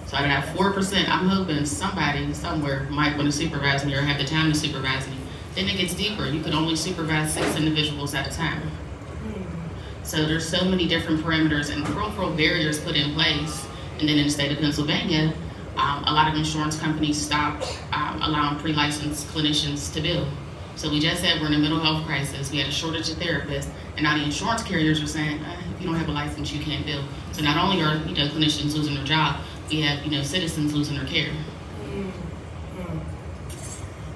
So out of that 4%, I'm hoping somebody somewhere might want to supervise me or have the time to supervise me. Then it gets deeper. You could only supervise 6 individuals at a time. So there's so many different parameters and real barriers put in place. And then in the state of Pennsylvania, a lot of insurance companies stopped allowing pre-licensed clinicians to bill. So we just said we're in a mental health crisis. We had a shortage of therapists, and now the insurance carriers are saying, if you don't have a license, you can't bill. So not only are clinicians losing their job, we have citizens losing their care.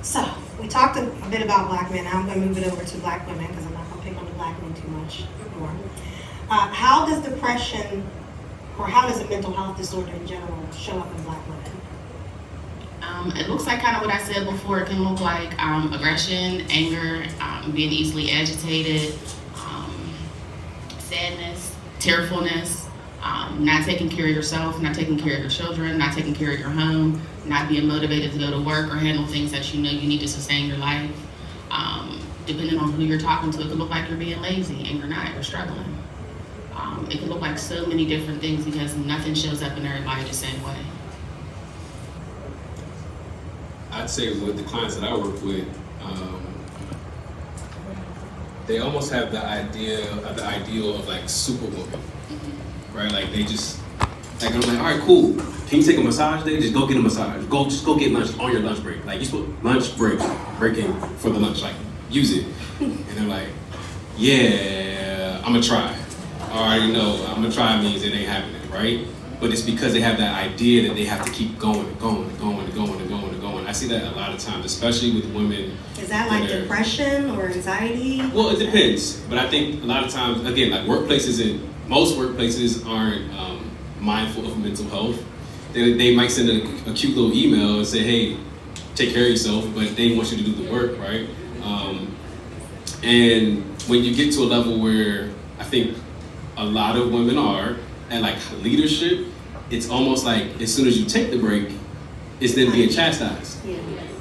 So we talked a bit about black men. Now I'm going to move it over to black women because I'm not going to pick on the black men too much more. How does depression, or how does a mental health disorder in general show up in black women? It looks like kind of what I said before. It can look like aggression, anger, being easily agitated, sadness, tearfulness, not taking care of yourself, not taking care of your children, not taking care of your home, not being motivated to go to work or handle things that you know you need to sustain your life. Depending on who you're talking to, it could look like you're being lazy and you're not, you're struggling. It could look like so many different things because nothing shows up in everybody the same way. I'd say with the clients that I work with, they almost have the ideal of like superwoman, right? Like they just, like I'm like, all right, cool. Can you take a massage day? Just go get a massage. Just go get lunch on your lunch break. Like you supposed lunch breaking for the lunch. Like use it. And they're like, yeah, I'm gonna try. I already know I'm gonna try means it ain't happening, right? But it's because they have that idea that they have to keep going and going and going and going and going and going. I see that a lot of times, especially with women. Is that like depression or anxiety? Well, it depends. But I think a lot of times, again, like most workplaces aren't mindful of mental health. They might send a cute little email and say, hey, take care of yourself, but they want you to do the work, right? And when you get to a level where I think a lot of women are at like leadership, it's almost like as soon as you take the break, it's then being chastised,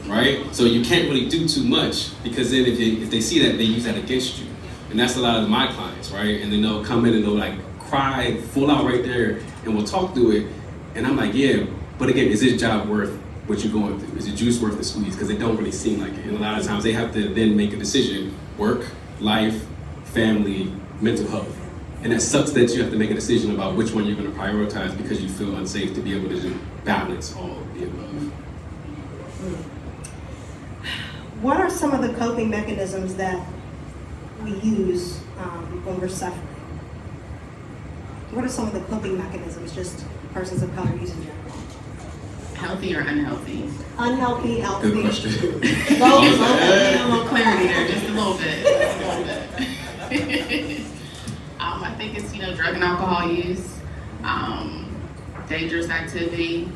right? So you can't really do too much because then if they see that, they use that against you. And that's a lot of my clients, right? And then they'll come in and they'll like cry full out right there and we'll talk through it. And I'm like, yeah, but again, is this job worth what you're going through? Is the juice worth the squeeze? Because it don't really seem like it. And a lot of times they have to then make a decision: work, life, family, mental health. And that sucks that you have to make a decision about which one you're going to prioritize because you feel unsafe to be able to balance all of the above. What are some of the coping mechanisms that we use when we're suffering? What are some of the coping mechanisms just persons of color use in general? Healthy or unhealthy? Unhealthy, healthy. Good question. Both. A little clarity there, just a little bit. I think it's drug and alcohol use, dangerous activity,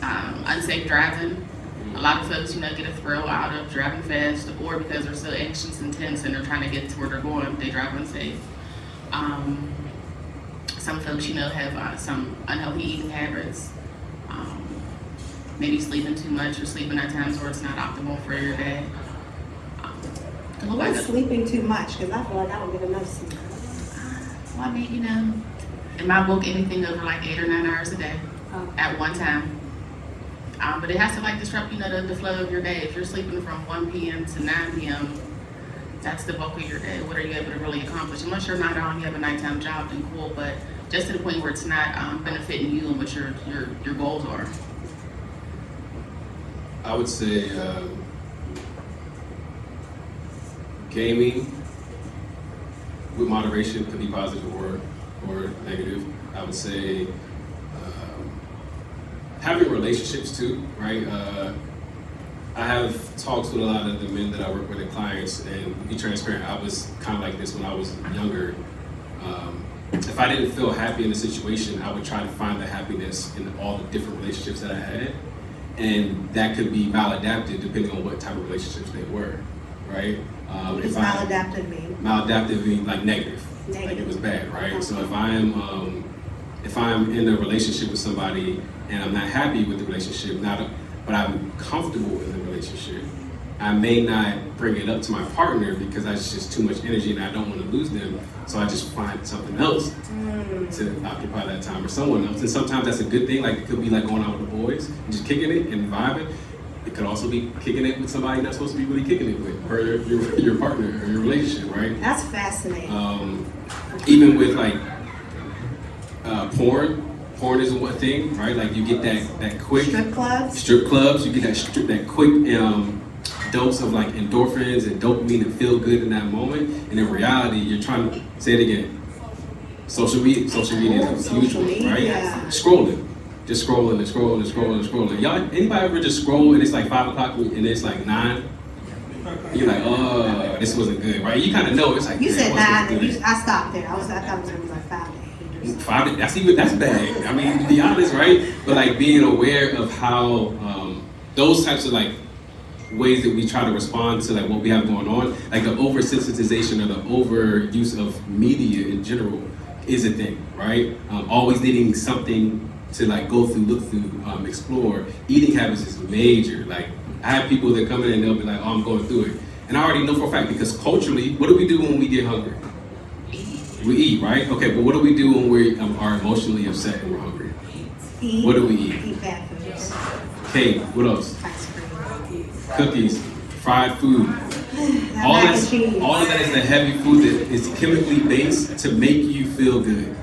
unsafe driving. A lot of folks get a thrill out of driving fast, or because they're so anxious and tense and they're trying to get to where they're going, they drive unsafe. Some folks have some unhealthy eating habits, maybe sleeping too much or sleeping at times where it's not optimal for your day. What's sleeping too much? Because I feel like I don't get enough sleep. Well, I mean, in my book, anything over like 8 or 9 hours a day at one time. But it has to disrupt, the flow of your day. If you're sleeping from 1 p.m. to 9 p.m., that's the bulk of your day. What are you able to really accomplish? Unless you're not on, you have a nighttime job, then cool. But just to the point where it's not benefiting you and what your goals are. I would say gaming with moderation could be positive or negative. I would say having relationships too, right? I have talks with a lot of the men that I work with and clients, and to be transparent, I was kind of like this when I was younger. If I didn't feel happy in a situation, I would try to find the happiness in all the different relationships that I had. And that could be maladaptive depending on what type of relationships they were, right? What does maladaptive mean? Maladaptive means like negative, like it was bad, right? Okay. So if I'm in a relationship with somebody and I'm not happy with the relationship, but I'm comfortable in the relationship, I may not bring it up to my partner because that's just too much energy and I don't want to lose them. So I just find something else to occupy that time, or someone else. And sometimes that's a good thing. Like it could be like going out with the boys and just kicking it and vibing. It could also be kicking it with somebody you're not supposed to be really kicking it with, or your partner or your relationship, right? That's fascinating. Even with like porn. Porn is one thing, right? Like you get that quick Strip clubs. You get that quick dose of like endorphins and dopamine and feel good in that moment. And in reality, you're trying to say it again. Social media is a huge one, right? Scrolling, just scrolling and scrolling and scrolling and scrolling. Y'all, anybody ever just scroll and it's like 5 o'clock and it's like 9? You're like, oh, this wasn't good, right? You kind of know it's like. You said 9, and I stopped there. I thought it was gonna be like 5 to 8. That's bad. I mean, to be honest, right? But like being aware of how those types of like ways that we try to respond to like what we have going on, like the oversensitization or the overuse of media in general is a thing, right? Always needing something to like go through, look through, explore. Eating habits is major. Like I have people that come in and they'll be like, oh, I'm going through it. And I already know for a fact because culturally, what do we do when we get hungry? We eat, right? Okay, but what do we do when we are emotionally upset and we're hungry? Eat. What do we eat? Eat bad foods. Cake, what else? Ice cream. Cookies, fried food. All of that is the heavy food that is chemically based to make you feel good,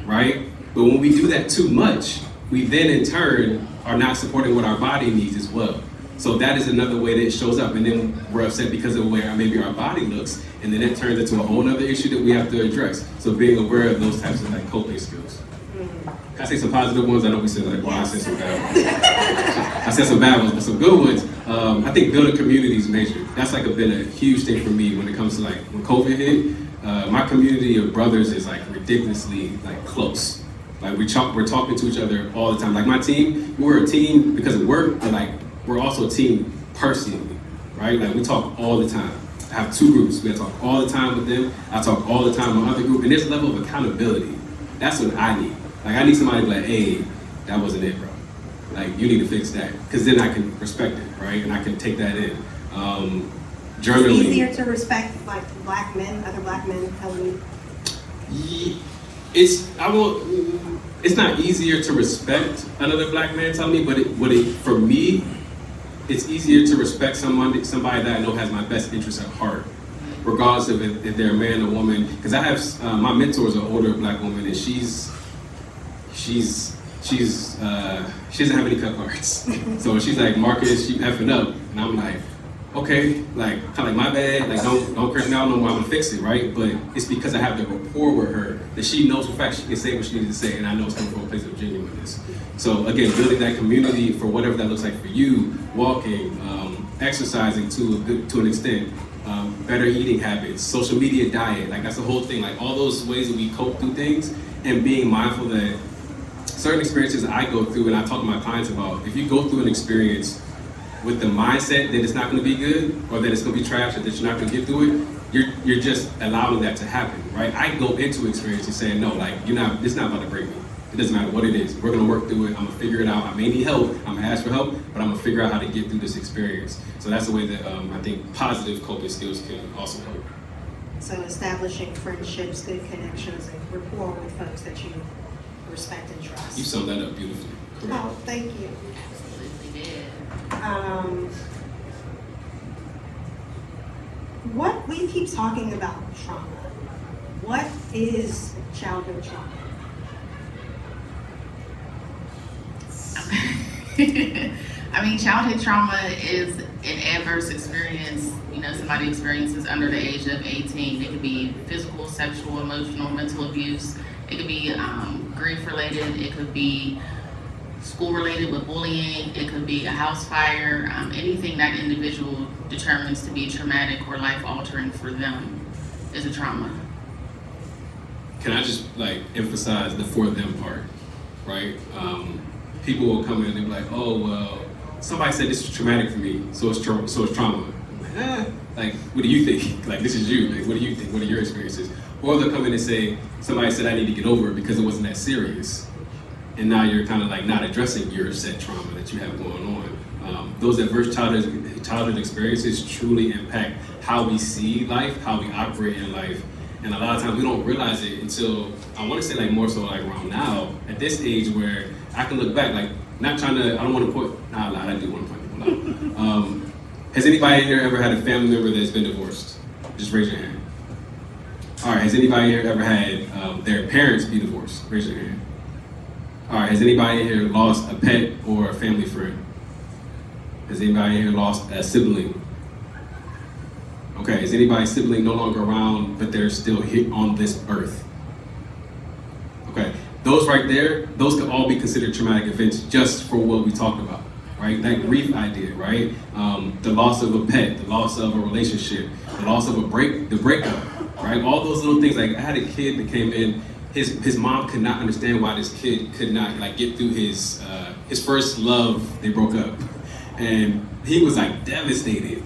right? But when we do that too much, we then in turn are not supporting what our body needs as well. So that is another way that it shows up, and then we're upset because of the way maybe our body looks, and then it turns into a whole other issue that we have to address. So being aware of those types of like coping skills. Can I say some positive ones? I know we said like, well, I said some bad ones. I said some bad ones, but some good ones. I think building community is major. That's like been a huge thing for me when it comes to like when COVID hit. My community of brothers is like ridiculously like close. Like we're talking to each other all the time. Like my team, we're a team because of work, but like we're also a team personally, right? Like we talk all the time. I have 2 groups. We talk all the time with them. I talk all the time with other group, and there's a level of accountability. That's what I need. Like I need somebody to be like, hey, that wasn't it, bro. Like you need to fix that, because then I can respect it, right? And I can take that in. Journaling. It's easier to respect like other black men telling you. It's not easier to respect another black man telling me, but for me, it's easier to respect somebody that I know has my best interest at heart, regardless of if they're a man or woman. Because I have my mentor is an older black woman, and she doesn't have any cut cards. So she's like, Marcus, you effing up, and I'm like, okay, like kind of like my bad, like don't curse me out no more, I'm gonna fix it, right? But it's because I have the rapport with her that she knows for a fact she can say what she needs to say, and I know it's coming from a place of genuineness. So again, building that community for whatever that looks like for you, walking, exercising to an extent, better eating habits, social media diet, like that's the whole thing, like all those ways that we cope through things, and being mindful that certain experiences I go through, and I talk to my clients about, if you go through an experience with the mindset that it's not going to be good, or that it's going to be trash, or that you're not going to get through it, you're just allowing that to happen, right? I go into experiences saying, no, like it's not about to break me. It doesn't matter what it is. We're going to work through it. I'm going to figure it out. I may need help. I'm going to ask for help, but I'm going to figure out how to get through this experience. So that's the way that I think positive coping skills can also help. So establishing friendships, good connections, and rapport with folks that you respect and trust. You summed that up beautifully. Correct. Oh, thank you. Absolutely did. What we keep talking about trauma. What is childhood trauma? I mean, childhood trauma is an adverse experience, somebody experiences under the age of 18. It could be physical, sexual, emotional, mental abuse. It could be grief-related. It could be school-related with bullying. It could be a house fire. Anything that individual determines to be traumatic or life-altering for them is a trauma. Can I just emphasize the for them part, right? People will come in and they're like, oh, well, somebody said this is traumatic for me, so it's trauma. I'm like, what do you think? Like, this is you. Like, what do you think? What are your experiences? Or they'll come in and say, somebody said I need to get over it because it wasn't that serious. And now you're kind of not addressing your set trauma that you have going Those adverse childhood experiences truly impact how we see life, how we operate in life. And a lot of times we don't realize it until, I want to say like more so like around now, at this age where I can look back, like not trying to, I don't want to point, nah, I do want to point people out. Has anybody here ever had a family member that's been divorced? Just raise your hand. All right, has anybody here ever had their parents be divorced? Raise your hand. All right, has anybody here lost a pet or a family friend? Has anybody here lost a sibling? Okay, is anybody's sibling no longer around, but they're still here on this earth? Okay, those right there, those could all be considered traumatic events just for what we talked about, right? That grief idea, right? The loss of a pet, the loss of a relationship, the loss of the breakup, right? All those little things. Like I had a kid that came in, his mom could not understand why this kid could not like get through his first love. They broke up, and he was like devastated,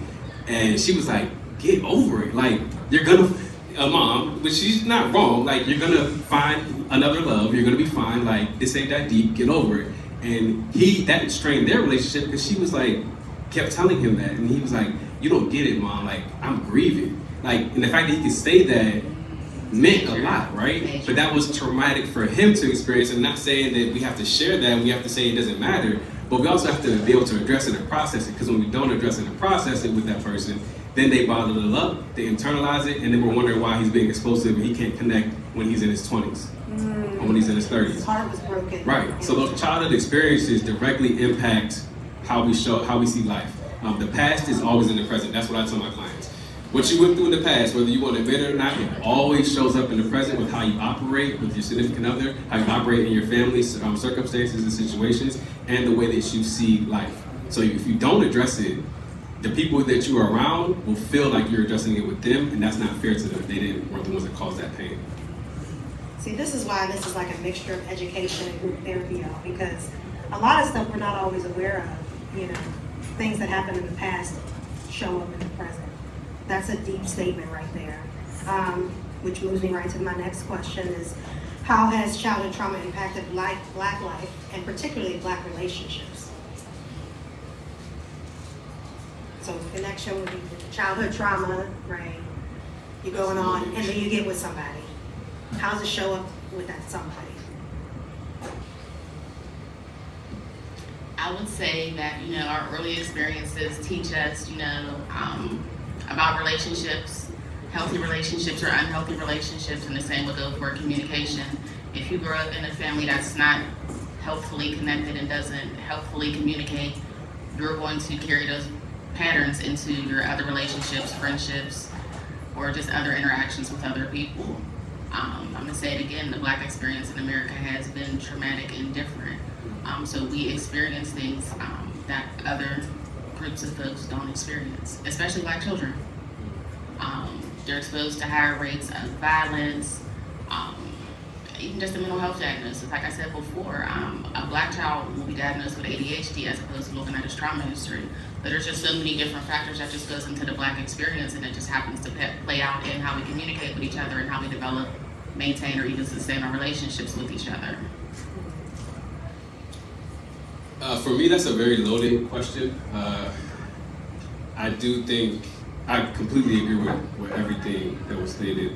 and she was like, "Get over it. Like you're gonna, a mom, but she's not wrong. Like you're gonna find another love. You're gonna be fine. Like this ain't that deep. Get over it." And that strained their relationship because she was like, kept telling him that, and he was like, "You don't get it, mom. Like I'm grieving." Like, and the fact that he could say that meant a lot, right? But that was traumatic for him to experience. And not saying that we have to share that, we have to say it doesn't matter, but we also have to be able to address it and process it, because when we don't address it and process it with that person, then they bottle it up, they internalize it, and then we're wondering why he's being explosive and he can't connect when he's in his 20s or when he's in his 30s. His heart was broken. Right, so those childhood experiences directly impact how we see life. The past is always in the present. That's what I tell my clients. What you went through in the past, whether you want to admit it or not, it always shows up in the present with how you operate with your significant other, how you operate in your family's circumstances and situations, and the way that you see life. So if you don't address it, the people that you are around will feel like you're addressing it with them, and that's not fair to them. They weren't the ones that caused that pain. See, this is why this is like a mixture of education and group therapy, y'all, because a lot of stuff we're not always aware of. You know, things that happened in the past show up in the present. That's a deep statement right there. Which moves me right to my next question is, how has childhood trauma impacted Black life, and particularly Black relationships? So the connection would be childhood trauma, right? You're going on, and then you get with somebody. How does it show up with that somebody? I would say that, our early experiences teach us, about relationships, healthy relationships or unhealthy relationships, and the same would go for communication. If you grow up in a family that's not healthfully connected and doesn't healthfully communicate, you're going to carry those patterns into your other relationships, friendships, or just other interactions with other people. I'm gonna say it again, the Black experience in America has been traumatic and different. So we experience things that other groups of folks don't experience, especially Black children. They're exposed to higher rates of violence, even just a mental health diagnosis. Like I said before, a Black child will be diagnosed with ADHD as opposed to looking at his trauma history. But there's just so many different factors that just goes into the Black experience, and it just happens to play out in how we communicate with each other and how we develop, maintain, or even sustain our relationships with each other. For me, that's a very loaded question. I do think, I completely agree with everything that was stated.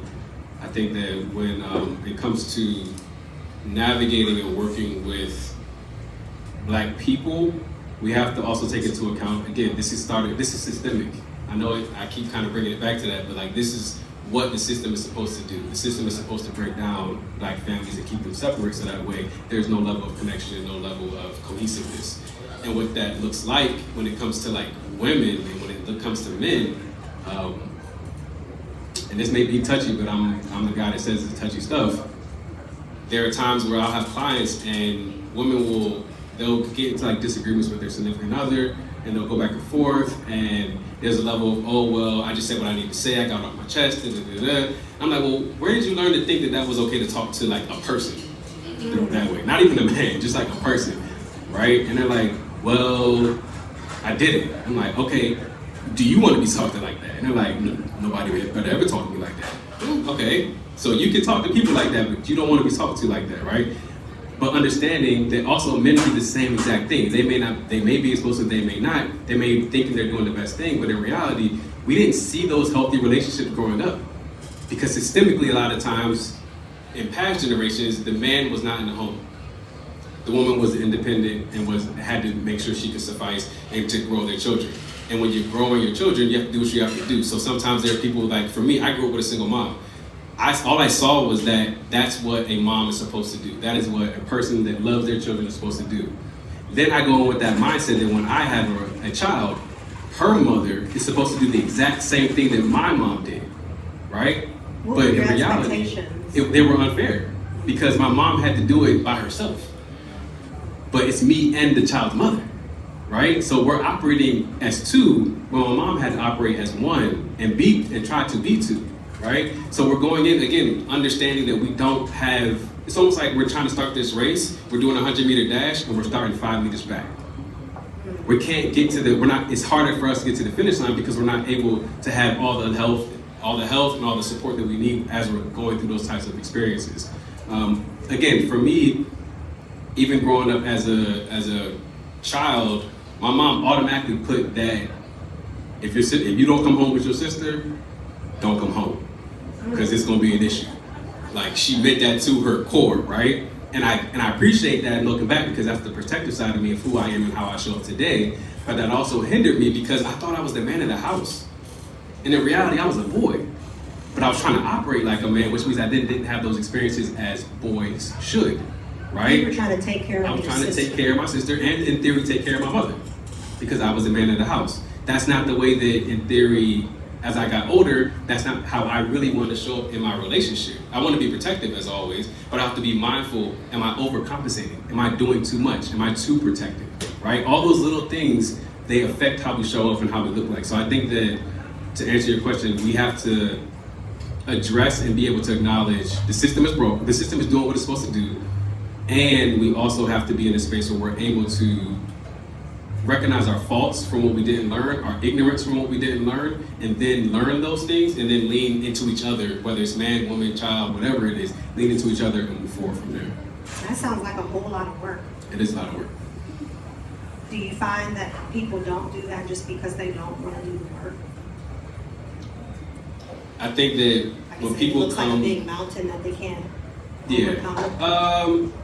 I think that when it comes to navigating and working with Black people, we have to also take into account, again, this is systemic. I know I keep kind of bringing it back to that, but like this is what the system is supposed to do. The system is supposed to break down Black families and keep them separate so that way there's no level of connection, no level of cohesiveness. And what that looks like when it comes to like women and when it comes to men, and this may be touchy, but I'm the guy that says it's touchy stuff. There are times where I'll have clients and women they'll get into like disagreements with their significant other, and they'll go back and forth, and there's a level of, oh, well, I just said what I need to say, I got it off my chest, I'm like, well, where did you learn to think that was okay to talk to like a person that way? Not even a man, just like a person, right? And they're like, well, I did it. I'm like, okay, do you want to be talked to like that? And they're like, nobody better ever talk to me like that. Okay, so you can talk to people like that, but you don't want to be talked to like that, right? But understanding that also men do the same exact thing. They may be explosive, they may not. They may be thinking they're doing the best thing, but in reality, we didn't see those healthy relationships growing up. Because systemically, a lot of times, in past generations, the man was not in the home. The woman was independent and had to make sure she could suffice and to grow their children. And when you're growing your children, you have to do what you have to do. So sometimes there are people like, for me, I grew up with a single mom. All I saw was that that's what a mom is supposed to do. That is what a person that loves their children is supposed to do. Then I go in with that mindset that when I have a child, her mother is supposed to do the exact same thing that my mom did, right? What But were your in reality, expectations? they were unfair because my mom had to do it by herself. But it's me and the child's mother, right? So we're operating as two when my mom had to operate as one and try to be two, right? So we're going in, again, understanding that we don't have, it's almost like we're trying to start this race, we're doing a 100-meter dash and we're starting 5 meters back. We can't get to it's harder for us to get to the finish line because we're not able to have all the health and all the support that we need as we're going through those types of experiences. Again, for me, even growing up as a child, my mom automatically put that if you don't come home with your sister, don't come home because it's gonna be an issue. Like she meant that to her core, right? And I appreciate that looking back because that's the protective side of me of who I am and how I show up today. But that also hindered me because I thought I was the man of the house. And in reality, I was a boy. But I was trying to operate like a man, which means I didn't have those experiences as boys should, right? You were trying to take care of I was your trying sister. to take care of my sister and in theory take care of my mother because I was the man of the house. That's not the way that in theory, as I got older, that's not how I really want to show up in my relationship. I want to be protective as always, but I have to be mindful, am I overcompensating? Am I doing too much? Am I too protective, right? All those little things, they affect how we show up and how we look like. So I think that to answer your question, we have to address and be able to acknowledge the system is broke, the system is doing what it's supposed to do, and we also have to be in a space where we're able to recognize our faults from what we didn't learn, our ignorance from what we didn't learn, and then learn those things and then lean into each other, whether it's man, woman, child, whatever it is, lean into each other and move forward from there. That sounds like a whole lot of work. It is a lot of work. Do you find that people don't do that just because they don't want to do the work? I think that Like when I said, people it looks come, like a big mountain that they can't overcome. yeah.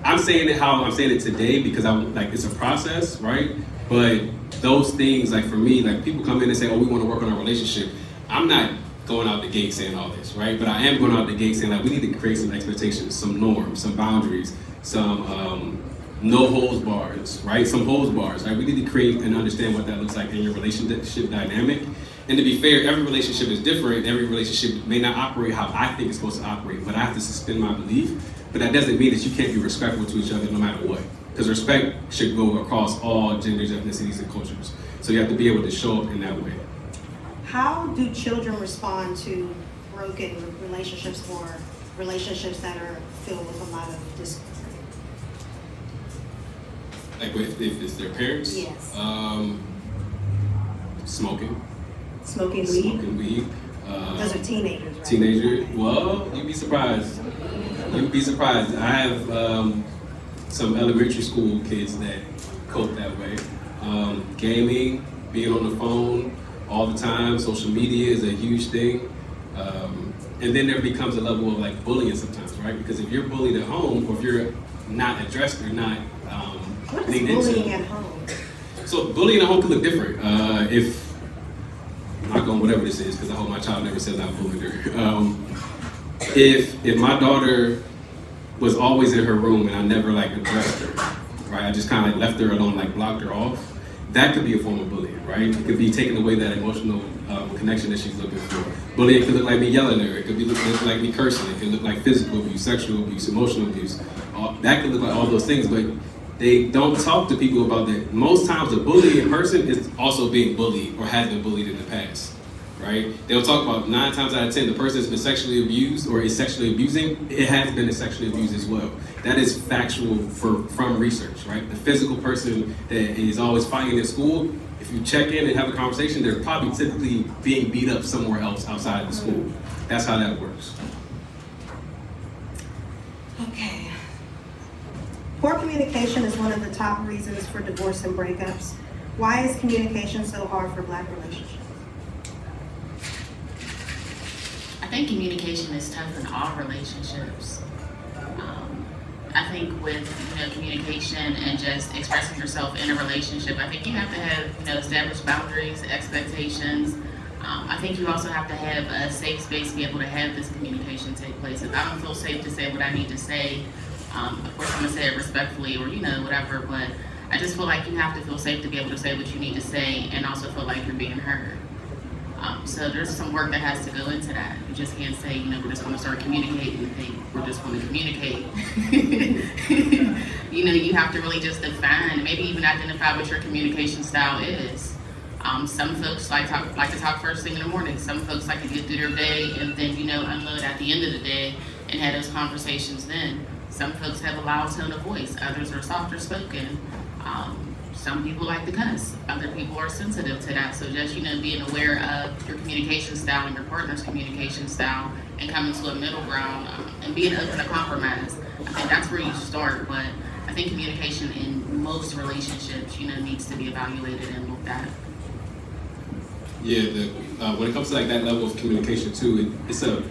I'm saying it how I'm saying it today because I'm like it's a process, right? But those things, like for me, like people come in and say, "Oh, we want to work on our relationship." I'm not going out the gate saying all this, right? But I am going out the gate saying like we need to create some expectations, some norms, some boundaries, some no holds bars, right? Some holds bars, right? We need to create and understand what that looks like in your relationship dynamic. And to be fair, every relationship is different. Every relationship may not operate how I think it's supposed to operate, but I have to suspend my belief. But that doesn't mean that you can't be respectful to each other no matter what. Because respect should go across all genders, ethnicities, and cultures. So you have to be able to show up in that way. How do children respond to broken relationships or relationships that are filled with a lot of discord? Like if it's their parents? Yes. Smoking. Smoking weed? Smoking weed. Those are teenagers, right? Teenager. Well, you'd be surprised. You'd be surprised. I have some elementary school kids that cope that way. Gaming, being on the phone all the time, social media is a huge thing. And then there becomes a level of like bullying sometimes, right? Because if you're bullied at home or if you're not addressed or not What is leaned bullying into. at home? So bullying at home can look different. If I'm not going whatever this is because I hope my child never says I bullied her. If my daughter was always in her room and I never like addressed her, right? I just kind of like left her alone, like blocked her off. That could be a form of bullying, right? It could be taking away that emotional connection that she's looking for. Bullying could look like me yelling at her. It could look like me cursing. It could look like physical abuse, sexual abuse, emotional abuse. That could look like all those things, but they don't talk to people about that. Most times a bullying person is also being bullied or has been bullied in the past, right? They'll talk about 9 times out of 10, the person has been sexually abused or is sexually abusing, it has been sexually abused as well. That is factual from research, right? The physical person that is always fighting at school, if you check in and have a conversation, they're probably typically being beat up somewhere else outside of the school. That's how that works. Okay. Poor communication is one of the top reasons for divorce and breakups. Why is communication so hard for Black relationships? I think communication is tough in all relationships. I think with communication and just expressing yourself in a relationship, I think you have to have established boundaries, expectations. I think you also have to have a safe space to be able to have this communication take place. If I don't feel safe to say what I need to say, of course I'm gonna say it respectfully or whatever, but I just feel like you have to feel safe to be able to say what you need to say and also feel like you're being heard. So there's some work that has to go into that. You just can't say, we're just gonna start communicating and think we're just gonna communicate. You have to really just define, maybe even identify what your communication style is. Some folks like to talk first thing in the morning. Some folks like to get through their day and then, unload at the end of the day and have those conversations then. Some folks have a loud tone of voice. Others are softer spoken. Some people like to cuss. Other people are sensitive to that. So just, being aware of your communication style and your partner's communication style and coming to a middle ground and being open to compromise. I think that's where you start, but I think communication in most relationships, needs to be evaluated and looked at. Yeah, when it comes to like that level of communication too, it's a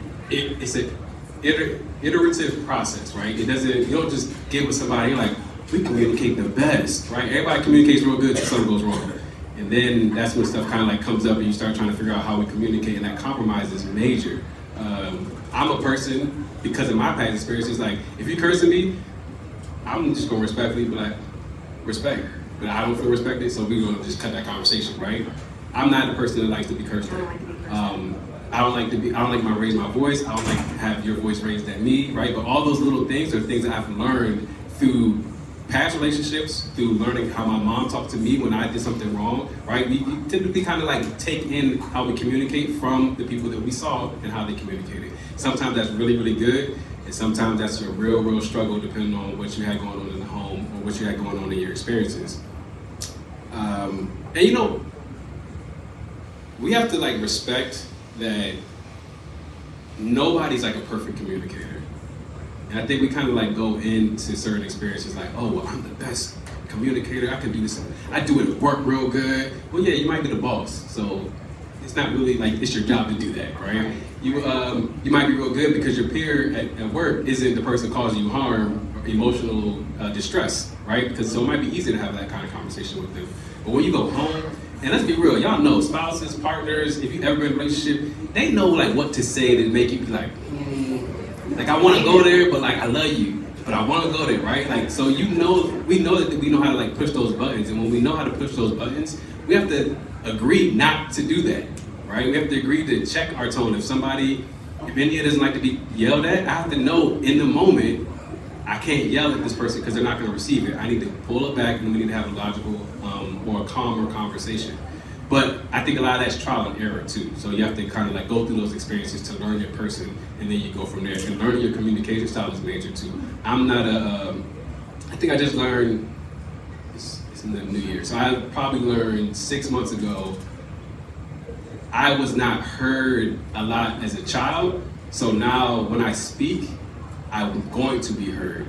iterative process, right? You don't just get with somebody, you're like, we communicate the best, right? Everybody communicates real good until something goes wrong. And then that's when stuff kind of like comes up and you start trying to figure out how we communicate, and that compromise is major. I'm a person, because of my past experiences, like, if you curse at me, I'm just gonna respectfully be like, respect. But I don't feel respected, so we're gonna just cut that conversation, right? I'm not the person that likes to be cursed at. I don't like to raise my voice. I don't like to have your voice raised at me, right? But all those little things are things that I've learned through past relationships, through learning how my mom talked to me when I did something wrong, right? We typically kind of like take in how we communicate from the people that we saw and how they communicated. Sometimes that's really, really good, and sometimes that's a real, real struggle depending on what you had going on in the home or what you had going on in your experiences. And we have to like respect that nobody's like a perfect communicator. And I think we kind of like go into certain experiences like, oh, well, I'm the best communicator. I can do this. I do it at work real good. Well, yeah, you might be the boss. So it's not really like it's your job to do that, right? You might be real good because your peer at work isn't the person causing you harm or emotional distress, right? Because so it might be easy to have that kind of conversation with them. But when you go home, and let's be real, y'all know spouses, partners, if you've ever been in a relationship, they know like what to say to make you be like, like I want to go there, but like I love you, but I want to go there, right? Like, so we know that we know how to like push those buttons, and when we know how to push those buttons, we have to agree not to do that, right? We have to agree to check our tone. If India doesn't like to be yelled at, I have to know in the moment, I can't yell at this person because they're not going to receive it. I need to pull it back, and we need to have a logical or a calmer conversation. But I think a lot of that's trial and error too. So you have to kind of like go through those experiences to learn your person, and then you go from there. And learning your communication style is major too. I'm not I think I just learned, it's in the new year. So I probably learned 6 months ago, I was not heard a lot as a child. So now when I speak, I'm going to be heard.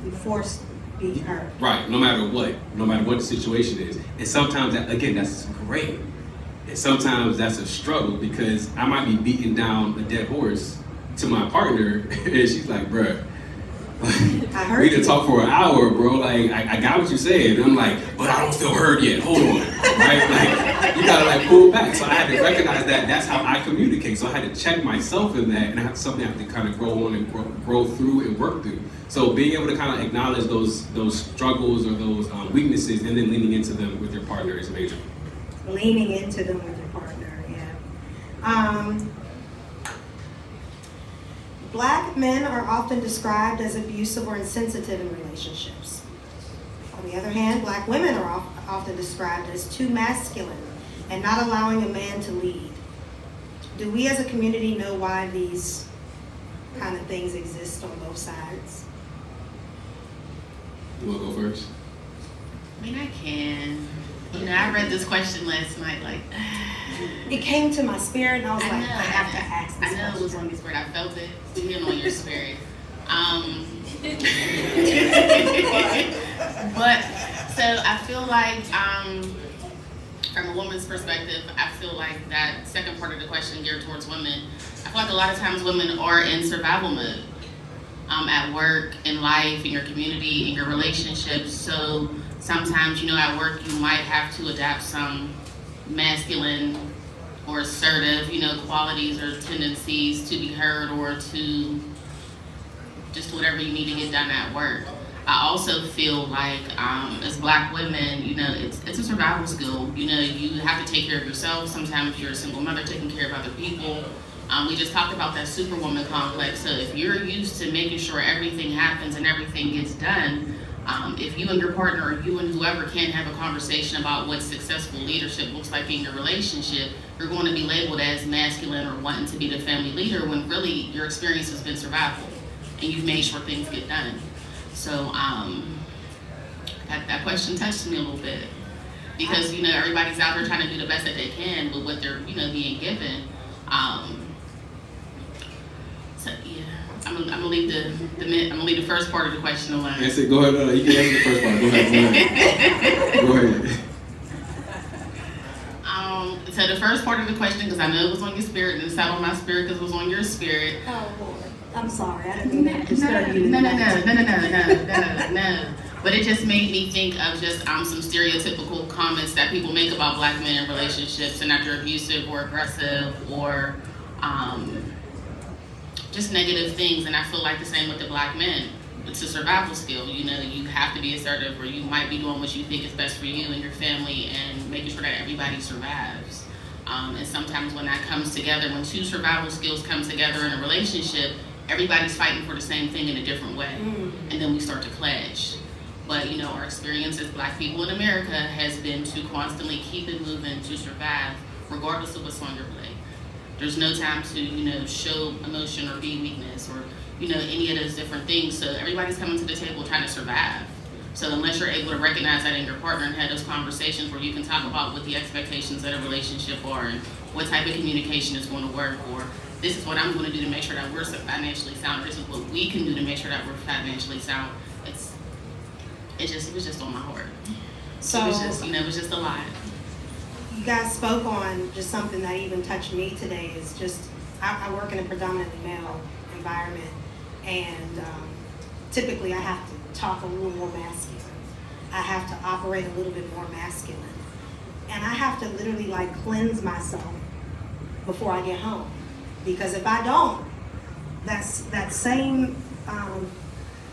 You forced to be heard. Right, no matter what the situation is. And sometimes, that's great. And sometimes that's a struggle because I might be beating down a dead horse to my partner, and she's like, bruh, we can talk for an hour, bro. Like, I got what you said. And I'm like, but I don't feel heard yet. Hold on, right? Like, you gotta like pull back. So I had to recognize that that's how I communicate. So I had to check myself in that, and I have something I have to kind of grow on and grow through and work through. So being able to kind of acknowledge those struggles or those weaknesses, and then leaning into them with your partner is major. Leaning into them with your partner, yeah. Black men are often described as abusive or insensitive in relationships. On the other hand, Black women are often described as too masculine and not allowing a man to lead. Do we as a community know why these kind of things exist on both sides? You want to go first? I mean, I can. I read this question last night, like... It came to my spirit, and I was I have to ask this I know question. it was on your spirit. I felt it. It's on your spirit. But so I feel like from a woman's perspective, I feel like that second part of the question geared towards women, I feel like a lot of times women are in survival mode at work, in life, in your community, in your relationships. So sometimes, at work you might have to adapt some masculine or assertive, qualities or tendencies to be heard or to just whatever you need to get done at work. I also feel like as Black women, it's a survival skill. You have to take care of yourself. Sometimes you're a single mother taking care of other people. We just talked about that superwoman complex. So if you're used to making sure everything happens and everything gets done, if you and your partner or you and whoever can't have a conversation about what successful leadership looks like in your relationship, you're going to be labeled as masculine or wanting to be the family leader when really your experience has been survival and you've made sure things get done. So that question touched me a little bit because, everybody's out there trying to do the best that they can with what they're, being given. So yeah, I'm gonna leave the first part of the question alone. That's it. Go ahead. You can answer the first part. Go ahead. Go ahead. So the first part of the question, because I know it was on your spirit, and it sat on my spirit because it was on your spirit. Oh Lord, I'm sorry. I didn't mean that to disturb you. No. But it just made me think of just some stereotypical comments that people make about Black men in relationships, and that they're abusive or aggressive or just negative things. And I feel like the same with the Black men. It's a survival skill. You have to be assertive, or you might be doing what you think is best for you and your family, and making sure that everybody survives. And sometimes when that comes together, when two survival skills come together in a relationship, everybody's fighting for the same thing in a different way, and then we start to clash. But our experience as Black people in America has been to constantly keep it moving to survive, regardless of what's on your plate. There's no time to show emotion or be weakness or any of those different things. So everybody's coming to the table trying to survive. So unless you're able to recognize that in your partner and have those conversations where you can talk about what the expectations of a relationship are and what type of communication is going to work, or this is what I'm going to do to make sure that we're financially sound, this is what we can do to make sure that we're financially sound. It was just on my heart. So it was just, it was just a lot. You guys spoke on just something that even touched me today. Is just I work in a predominantly male environment, and typically I have to talk a little more masculine. I have to operate a little bit more masculine, and I have to literally cleanse myself before I get home, because if I don't, that same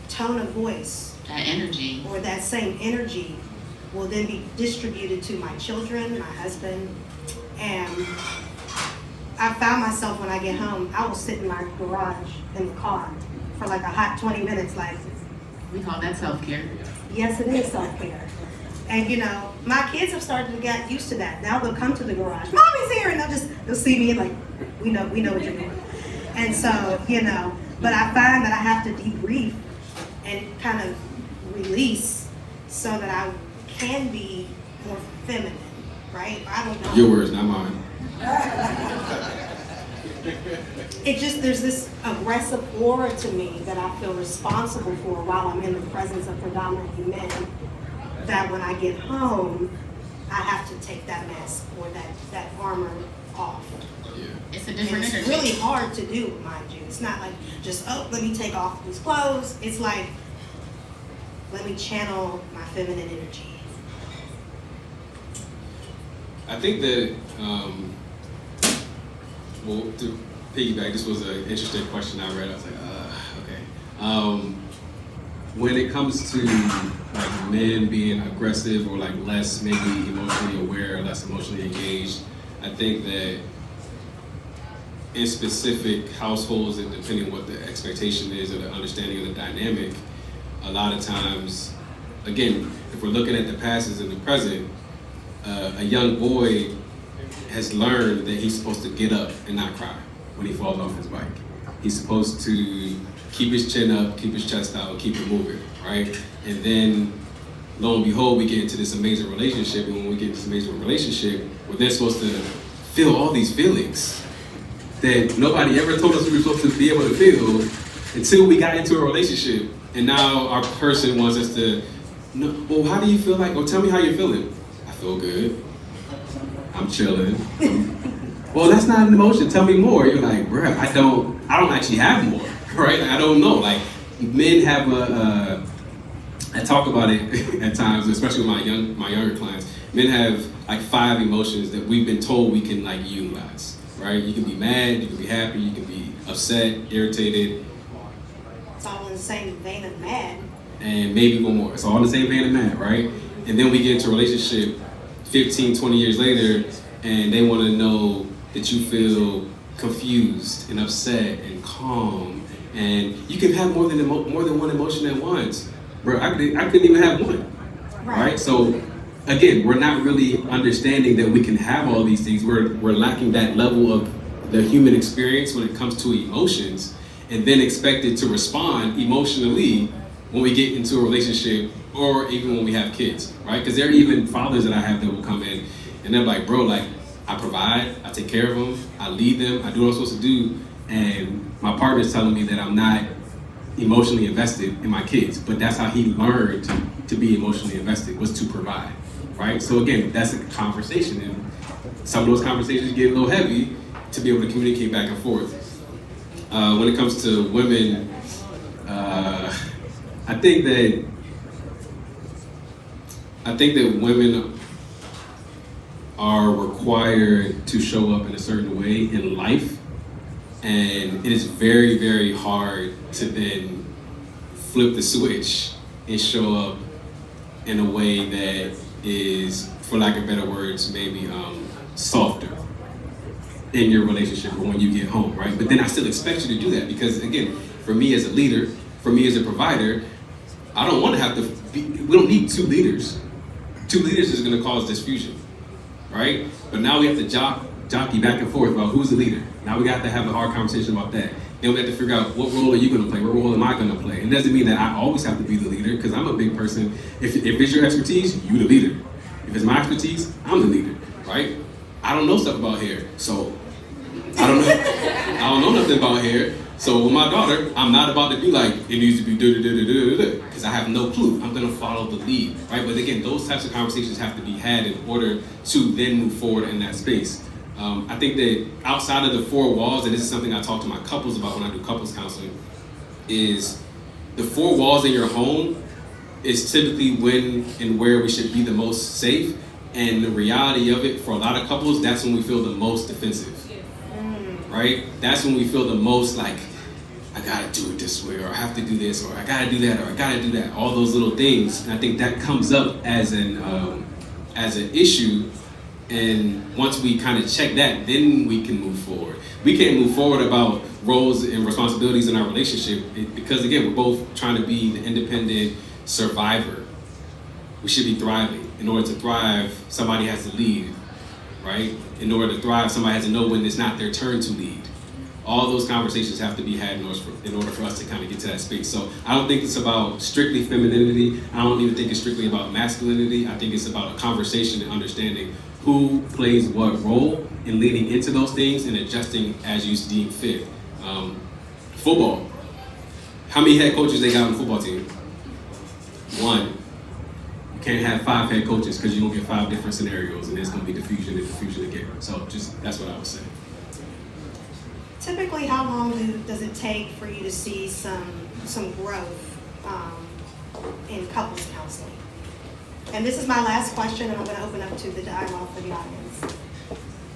tone of voice, that energy, or that same energy will then be distributed to my children, my husband, and I found myself when I get home, I will sit in my garage in the car for a hot 20 minutes. We call that self-care. Yes, it is self-care. And my kids have started to get used to that. Now they'll come to the garage, Mommy's here, and they'll see me we know what you're doing. And so, but I find that I have to debrief and kind of release so that I can be more feminine, right? I don't know. Your words, not mine. There's this aggressive aura to me that I feel responsible for while I'm in the presence of predominantly men, that when I get home, I have to take that mask or that armor off. Yeah. It's a different energy. It's really hard to do, mind you. It's not just, let me take off these clothes. It's let me channel my feminine energy. I think that, to piggyback, this was an interesting question I read. I was like, okay. When it comes to men being aggressive or less maybe emotionally aware, less emotionally engaged, I think that in specific households, and depending on what the expectation is or the understanding of the dynamic, a lot of times, again, if we're looking at the past and the present, a young boy has learned that he's supposed to get up and not cry when he falls off his bike. He's supposed to keep his chin up, keep his chest out, keep it moving, right? And then, lo and behold, we get into this amazing relationship, and when we get into this amazing relationship, we're then supposed to feel all these feelings that nobody ever told us we were supposed to be able to feel until we got into a relationship. And now our person wants us to, no, well, how do you feel like, or tell me how you're feeling. I feel good. I'm chilling. Well, that's not an emotion. Tell me more. You're like, bruh, I don't actually have more, right? I don't know. Like, men have I talk about it at times, especially with my younger clients. Men have like 5 emotions that we've been told we can like utilize, right? You can be mad, you can be happy, you can be upset, irritated. It's all in the same vein of mad. And maybe one more. It's all in the same vein of mad, right? And then we get into a relationship 15, 20 years later, and they want to know that you feel confused and upset and calm, and you can have more than one emotion at once. Bro, I couldn't even have one, right? So again, we're not really understanding that we can have all these things. We're lacking that level of the human experience when it comes to emotions, and then expected to respond emotionally when we get into a relationship or even when we have kids, right? Because there are even fathers that I have that will come in and they're like, bro, like, I provide, I take care of them, I lead them, I do what I'm supposed to do, and my partner's telling me that I'm not emotionally invested in my kids, but that's how he learned to be emotionally invested, was to provide, right? So again, that's a conversation, and some of those conversations get a little heavy to be able to communicate back and forth. When it comes to women, I think that women are required to show up in a certain way in life, and it is very, very hard to then flip the switch and show up in a way that is, for lack of better words, maybe softer in your relationship or when you get home, right? But then I still expect you to do that because, again, for me as a leader, for me as a provider, I don't want to have to we don't need 2 leaders. 2 leaders is going to cause dysfusion, right? But now we have to jockey back and forth about who's the leader. Now we got to have a hard conversation about that. Then we have to figure out what role are you going to play? What role am I going to play? And it doesn't mean that I always have to be the leader because I'm a big person. If it's your expertise, you the leader. If it's my expertise, I'm the leader, right? I don't know stuff about hair, so I don't know nothing about hair. So with my daughter, I'm not about to be like, it needs to be da-da-da-da-da-da, because I have no clue. I'm gonna follow the lead, right? But again, those types of conversations have to be had in order to then move forward in that space. I think that outside of the 4 walls, and this is something I talk to my couples about when I do couples counseling, is the 4 walls in your home is typically when and where we should be the most safe. And the reality of it, for a lot of couples, that's when we feel the most defensive, right? That's when we feel the most like, I gotta do it this way, or I have to do this, or I gotta do that, or I gotta do that. All those little things, and I think that comes up as an issue. And once we kind of check that, then we can move forward. We can't move forward about roles and responsibilities in our relationship because, again, we're both trying to be the independent survivor. We should be thriving. In order to thrive, somebody has to lead, right? In order to thrive, somebody has to know when it's not their turn to lead. All those conversations have to be had in order for us to kind of get to that space. So I don't think it's about strictly femininity. I don't even think it's strictly about masculinity. I think it's about a conversation and understanding who plays what role and leading into those things and adjusting as you deem fit. Football. How many head coaches they got on the football team? 1. You can't have 5 head coaches because you're going to get 5 different scenarios and there's going to be diffusion again. So just, that's what I would say. Typically, how long does it take for you to see some growth in couples counseling? And this is my last question, and I'm going to open up to the dialogue for the audience.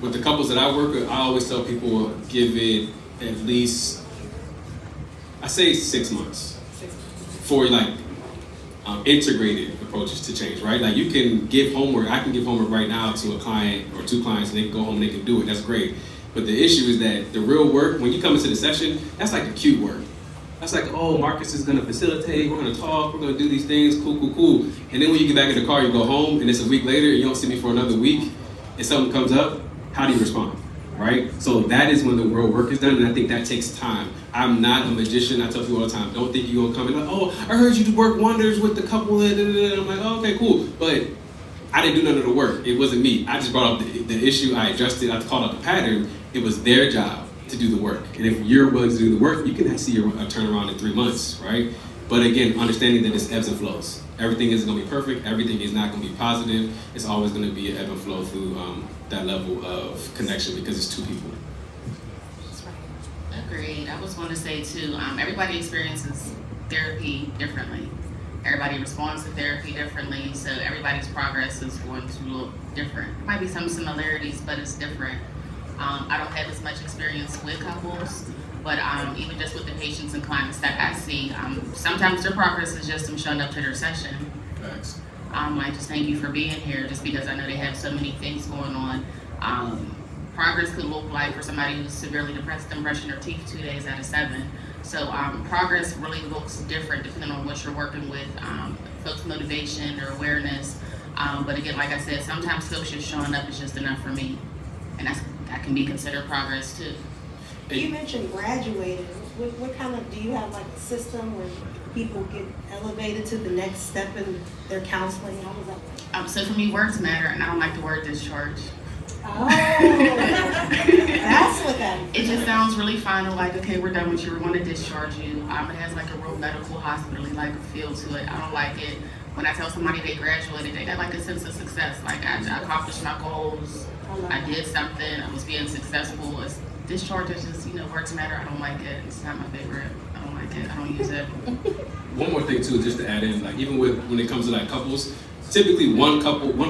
With the couples that I work with, I always tell people give it at least, I say 6 months for like integrated approaches to change, right? Like you can give homework, I can give homework right now to a client or 2 clients and they can go home and they can do it, that's great. But the issue is that the real work, when you come into the session, that's like the cute work. That's like, oh, Marcus is gonna facilitate, we're gonna talk, we're gonna do these things, cool. And then when you get back in the car, you go home and it's a week later and you don't see me for another week and something comes up, how do you respond, right? So that is when the real work is done, and I think that takes time. I'm not a magician, I tell people all the time, don't think you're gonna come in like, oh, I heard you work wonders with the couple, I'm like, oh, okay, cool. But I didn't do none of the work, it wasn't me. I just brought up the issue, I addressed it, I called out the pattern. It was their job to do the work. And if you're willing to do the work, you can see a turnaround in 3 months, right? But again, understanding that it's ebbs and flows. Everything isn't gonna be perfect, everything is not gonna be positive. It's always gonna be an ebb and flow through that level of connection because it's two people. Agreed. I was going to say too, everybody experiences therapy differently. Everybody responds to therapy differently, so everybody's progress is going to look different. There might be some similarities, but it's different. I don't have as much experience with couples, but even just with the patients and clients that I see, sometimes their progress is just them showing up to their session. Thanks. I just thank you for being here, just because I know they have so many things going on. Progress could look like for somebody who's severely depressed, them brushing their teeth 2 days out of 7. So progress really looks different depending on what you're working with, folks' motivation or awareness. But again, like I said, sometimes folks just showing up is just enough for me, and that can be considered progress too. You mentioned graduating. What kind of, do you have like a system where people get elevated to the next step in their counseling? How does that work? So for me, words matter, and I don't like the word discharge. Oh, that's what that It just sounds really final, like, okay, we're done with you, we're going to discharge you. It has like a real medical hospital-y like feel to it. I don't like it. When I tell somebody they graduated, they got like a sense of success. Like, I accomplished my goals, I did something, I was being successful. Discharge is just, words matter. I don't like it. It's not my favorite. I don't like it. I don't use it. One more thing too, just to add in, like even when it comes to like couples, typically one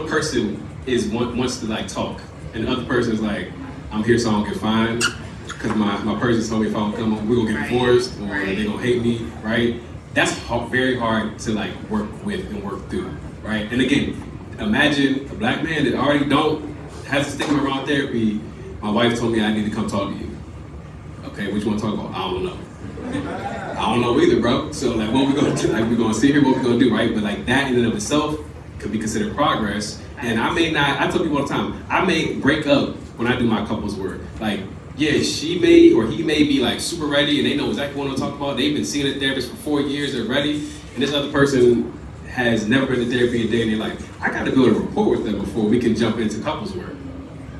person wants to like talk, and the other person is like, I'm here so I don't get fined, because my person told me if I don't come, we're gonna get divorced, or they're gonna hate me, right? That's very hard to like work with and work through, right? And again, imagine a black man that already has a stigma around therapy. My wife told me I need to come talk to you. Okay, what you want to talk about? I don't know. I don't know either, bro. So like, what we gonna do? Like, we gonna sit here, what we gonna do, right? But like that in and of itself could be considered progress. And I may not. I tell people all the time, I may break up when I do my couples work. Like, yeah, she may or he may be like super ready, and they know exactly what I'm talking about. They've been seeing a therapist for 4 years. They're ready, and this other person has never been to therapy a day, and they're like, I got to build a rapport with them before we can jump into couples work,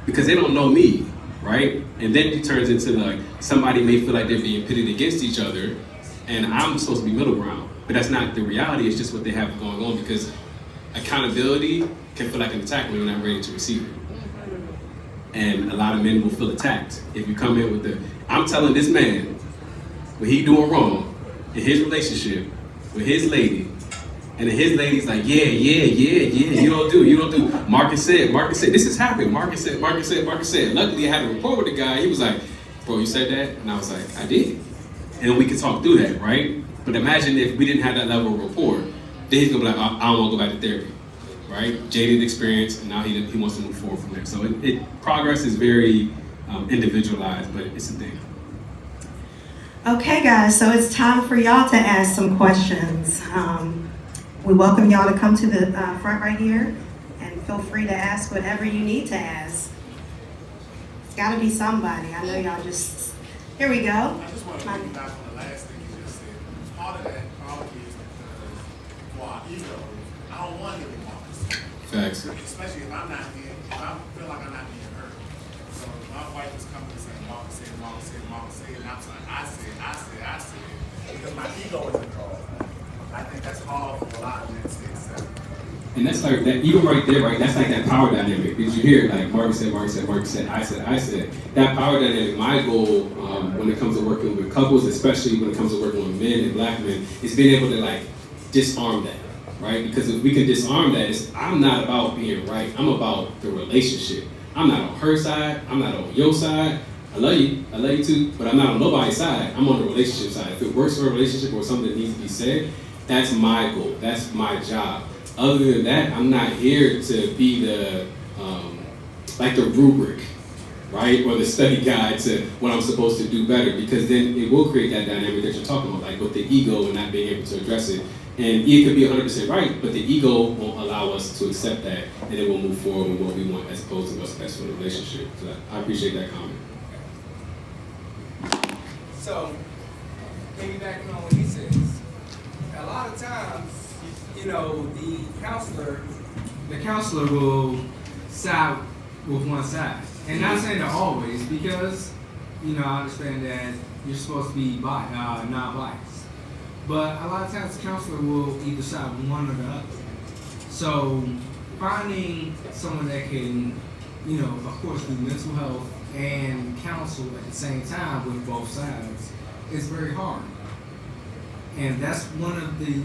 because they don't know me. Right? And then it turns into like somebody may feel like they're being pitted against each other, and I'm supposed to be middle ground. But that's not the reality, it's just what they have going on, because accountability can feel like an attack when you're not ready to receive it. And a lot of men will feel attacked if you come in with I'm telling this man what he doing wrong in his relationship with his lady, and then his lady's like, yeah, you don't do. Marcus said, this has happened. Marcus said. Luckily, I had a rapport with the guy. He was like, bro, you said that? And I was like, I did. And we could talk through that, right? But imagine if we didn't have that level of rapport, then he's gonna be like, I don't wanna go back to therapy, right? Jaded experience, and now he wants to move forward from there. So progress is very individualized, but it's a thing. Okay, guys, so it's time for y'all to ask some questions. We welcome y'all to come to the front right here, and feel free to ask whatever you need to ask. It's gotta be somebody. I know y'all just, here we go. I just want to piggyback on the last thing you just said. Part of that probably is because for our ego, I don't want to hear remarks. Facts. Especially if I'm not being, if I feel like I'm not being heard. So if my wife is coming and saying, Marcus said, and I'm saying, I said, because my ego is involved. I think that's hard for a lot of men to accept. And that's like that, even right there, right? That's like that power dynamic. Did you hear it? Like Marcus said, I said. That power dynamic, my goal when it comes to working with couples, especially when it comes to working with men and black men, is being able to like disarm that, right? Because if we can disarm that, I'm not about being right. I'm about the relationship. I'm not on her side. I'm not on your side. I love you too, but I'm not on nobody's side. I'm on the relationship side. If it works for a relationship or something that needs to be said, that's my goal. That's my job. Other than that, I'm not here to be the like the rubric, right, or the study guide to what I'm supposed to do better, because then it will create that dynamic that you're talking about, like with the ego and not being able to address it. And it could be 100% right, but the ego won't allow us to accept that, and then we'll move forward with what we want as opposed to what's best for the relationship. So I appreciate that comment. So, piggybacking on what he says, a lot of times, the counselor will side with one side. And not saying that always, because, I understand that you're supposed to be non-biased. but a lot of times the counselor will either side one or the other. So finding someone that can, of course, do mental health and counsel at the same time with both sides is very hard. And that's one of the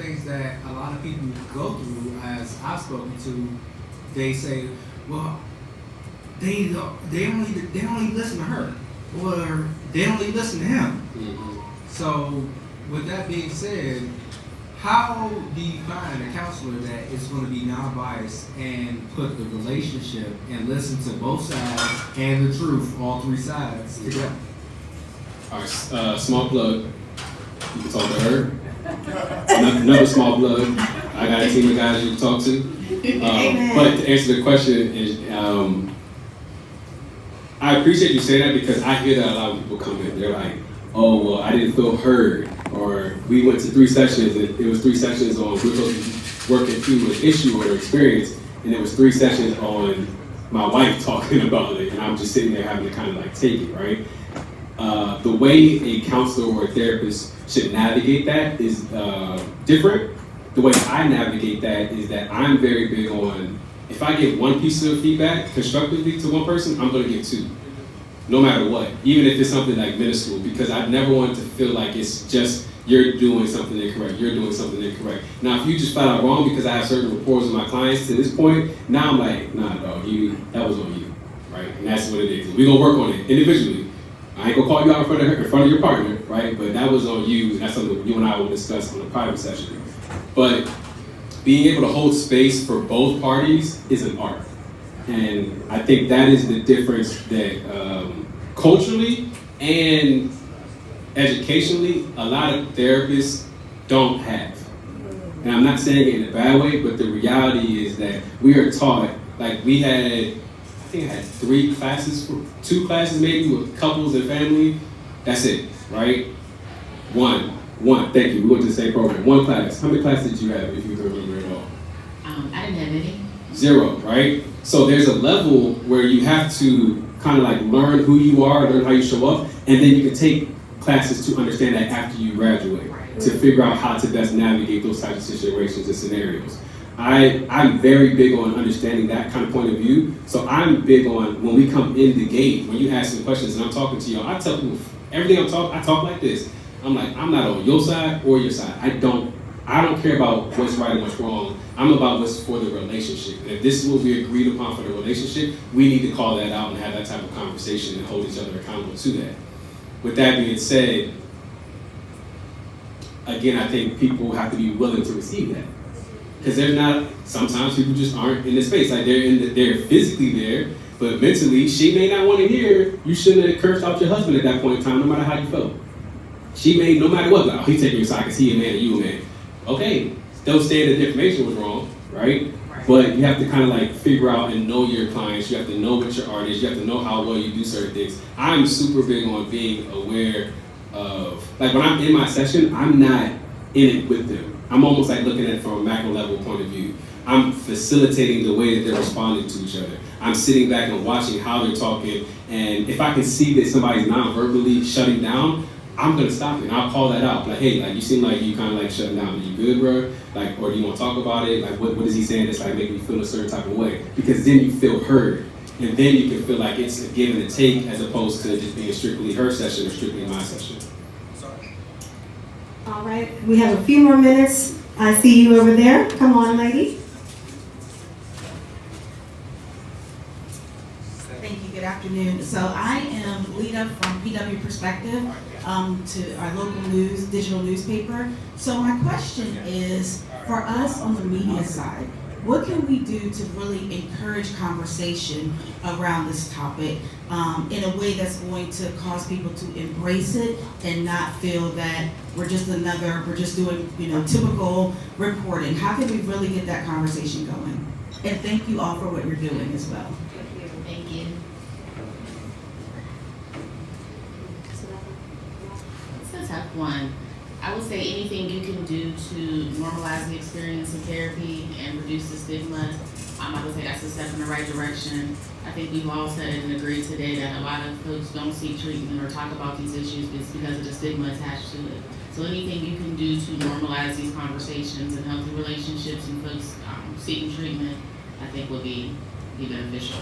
things that a lot of people go through. As I've spoken to, they say, well, they only listen to her, or they only listen to him. Mm-hmm. So with that being said, how do you find a counselor that is going to be non-biased and put the relationship and listen to both sides and the truth, all three sides, together? All right, small plug. You can talk to her. Another small plug. I got a team of guys you can talk to. But to answer the question is, I appreciate you saying that, because I hear that a lot of people come in. They're like, oh, well, I didn't feel heard. Or we went to 3 sessions, and it was 3 sessions on we're supposed to be working through an issue or an experience, and it was 3 sessions on my wife talking about it, and I'm just sitting there having to kind of like take it, right? The way a counselor or a therapist should navigate that is different. The way I navigate that is that I'm very big on, if I give one piece of feedback constructively to one person, I'm going to give 2. No matter what, even if it's something like minuscule, because I never want to feel like it's just you're doing something incorrect, you're doing something incorrect. Now, if you just flat out wrong because I have certain rapports with my clients to this point, now I'm like, nah, dog, that was on you, right? And that's what it is. We're gonna work on it individually. I ain't gonna call you out in front of your partner, right? But that was on you, and that's something you and I will discuss on a private session. But being able to hold space for both parties is an art. And I think that is the difference that culturally and educationally, a lot of therapists don't have. And I'm not saying it in a bad way, but the reality is that we are taught, like I think I had 2 classes maybe with couples and family. That's it, right? One, thank you, we went to the same program. 1 class. How many classes did you have, if you can remember at all? I didn't have any. 0, right? So there's a level where you have to kind of like learn who you are, learn how you show up, and then you can take classes to understand that after you graduate, to figure out how to best navigate those types of situations and scenarios. I'm very big on understanding that kind of point of view. So I'm big on, when we come in the gate, when you ask me questions and I'm talking to y'all, I tell people everything I talk like this. I'm like, I'm not on your side or your side. I don't care about what's right and what's wrong. I'm about what's for the relationship. And if this is what we agreed upon for the relationship, we need to call that out and have that type of conversation and hold each other accountable to that. With that being said, again, I think people have to be willing to receive that. Because sometimes people just aren't in the space. Like they're physically there, but mentally, she may not want to hear, you shouldn't have cursed out your husband at that point in time, no matter how you felt. She may, no matter what, like, oh, he's taking your side because he a man and you a man. Okay, still saying that the information was wrong, right? But you have to kind of like figure out and know your clients. You have to know what your art is. You have to know how well you do certain things. I'm super big on being aware of, like when I'm in my session, I'm not in it with them. I'm almost like looking at it from a macro level point of view. I'm facilitating the way that they're responding to each other. I'm sitting back and watching how they're talking. And if I can see that somebody's non-verbally shutting down, I'm gonna stop it and I'll call that out. Like, hey, like you seem like you kind of like shutting down. Are you good, bro? Like, or do you want to talk about it? Like, what is he saying that's like making you feel a certain type of way? Because then you feel heard, and then you can feel like it's a give and a take as opposed to just being strictly her session or strictly my session. All right, we have a few more minutes. I see you over there. Come on, lady. Thank you. Good afternoon. So I am Lita from PW Perspective, to our local news, digital newspaper. So my question is, for us on the media side, what can we do to really encourage conversation around this topic in a way that's going to cause people to embrace it and not feel that we're just doing, typical reporting? How can we really get that conversation going? And thank you all for what you're doing as well. Thank you. It's a tough one. I would say anything you can do to normalize the experience of therapy and reduce the stigma, I would say that's a step in the right direction. I think we've all said and agreed today that a lot of folks don't seek treatment or talk about these issues because of the stigma attached to it. So anything you can do to normalize these conversations and healthy relationships and folks seeking treatment, I think would be beneficial.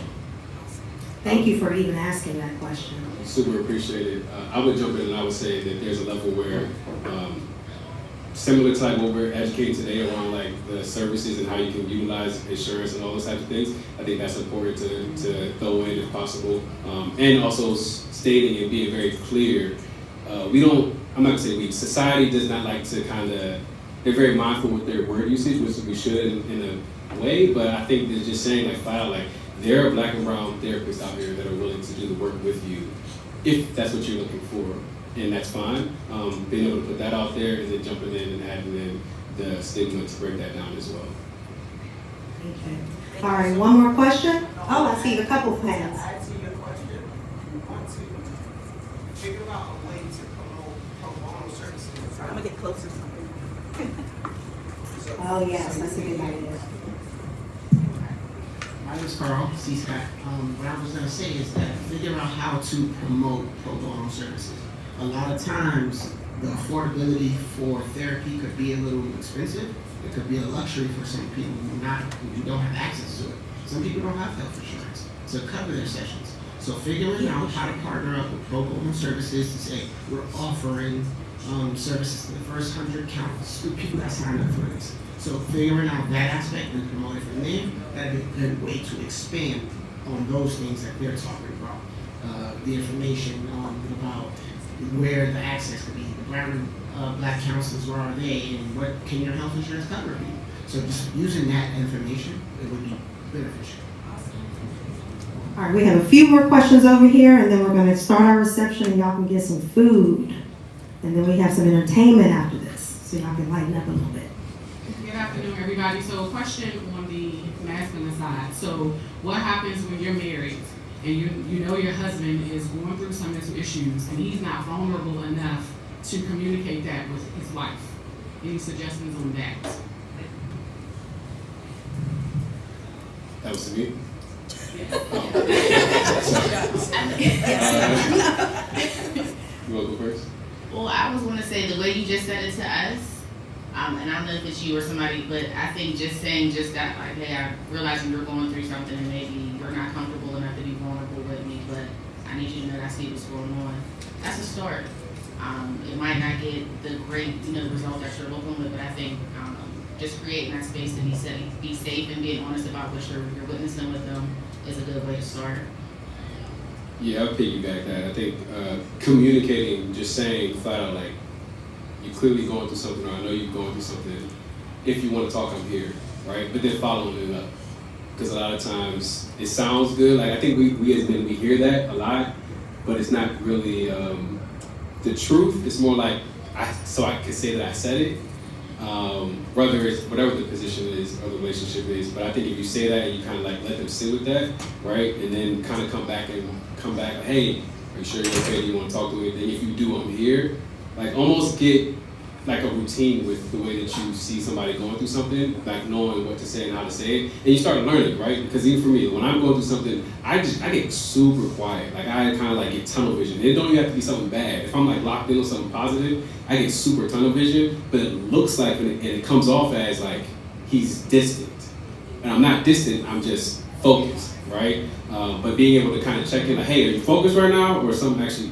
Thank you for even asking that question. Super appreciated. I would jump in and I would say that there's a level where, similar to like what we're educating today around like the services and how you can utilize insurance and all those types of things, I think that's important to throw in if possible. And also stating and being very clear. I'm not gonna say we, society does not like to they're very mindful with their word usage, which we should in a way, but I think they're just saying like flat out, like there are black and brown therapists out here that are willing to do the work with you if that's what you're looking for, and that's fine. Being able to put that out there and then jumping in and adding in the stigma to break that down as well. Okay. All right, one more question? Oh, I see a couple of hands. Answer your question. We want to figure out a way to promote pro bono services. I'm gonna get closer to something. Oh, yes, that's a good idea. My name is Carl C. Scott. What I was going to say is that figure out how to promote pro bono services. A lot of times, the affordability for therapy could be a little expensive. It could be a luxury for some people who don't have access to it. Some people don't have health insurance to cover their sessions. So figuring out how to partner up with pro bono services to say, we're offering services to the first 100 counts to people that sign up for this. So figuring out that aspect and promoting it from there, that'd be a good way to expand on those things that they're talking about. The information about where the access could be, the brown and black counselors, where are they, and what can your health insurance cover you? So just using that information, it would be beneficial. All right, we have a few more questions over here, and then we're going to start our reception, and y'all can get some food. And then we have some entertainment after this, so y'all can lighten up a little bit. Good afternoon, everybody. So a question on the masculine side. So what happens when you're married and you know your husband is going through some mental issues and he's not vulnerable enough to communicate that with his wife? Any suggestions on that? That was to me? You want to go first? Well, I was going to say the way you just said it to us, and I don't know if it's you or somebody, but I think just saying just that, like, hey, I realize you're going through something and maybe you're not comfortable enough to be vulnerable with me, but I need you to know that I see what's going on. That's a start. It might not get the great, result that you're looking with, but I think just creating that space to be safe and being honest about what you're witnessing with them is a good way to start. Yeah, I'll piggyback that. I think communicating, just saying flat out, like, you're clearly going through something, or I know you're going through something. If you want to talk, I'm here, right? But then following it up. Because a lot of times, it sounds good. Like, I think we as men, we hear that a lot, but it's not really the truth. It's more like, so I can say that I said it. Whether it's whatever the position is or the relationship is, but I think if you say that and you kind of like let them sit with that, right, and then kind of come back, like, hey, are you sure you're okay? Do you want to talk to me? Then if you do, I'm here. Like almost get like a routine with the way that you see somebody going through something, like knowing what to say and how to say it, and you start learning, right? Because even for me, when I'm going through something, I get super quiet. Like I kind of like get tunnel vision. It don't even have to be something bad. If I'm like locked in on something positive, I get super tunnel vision. But it looks like, and it comes off as like he's distant, and I'm not distant. I'm just focused, right? But being able to kind of check in, like, hey, are you focused right now, or something actually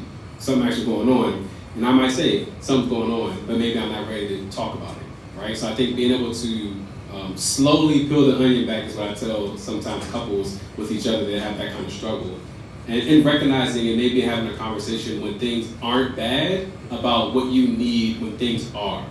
going on? And I might say something's going on, but maybe I'm not ready to talk about it, right? So I think being able to slowly peel the onion back is what I tell sometimes couples with each other that have that kind of struggle. And recognizing and maybe having a conversation when things aren't bad about what you need when things are,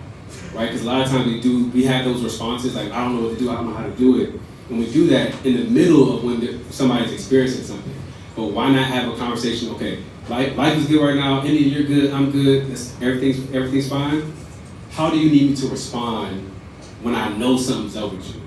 right? Because a lot of times we have those responses like, I don't know what to do, I don't know how to do it. And we do that in the middle of when somebody's experiencing something. But why not have a conversation, okay, life is good right now, India, you're good, I'm good, everything's fine. How do you need me to respond when I know something's up with you,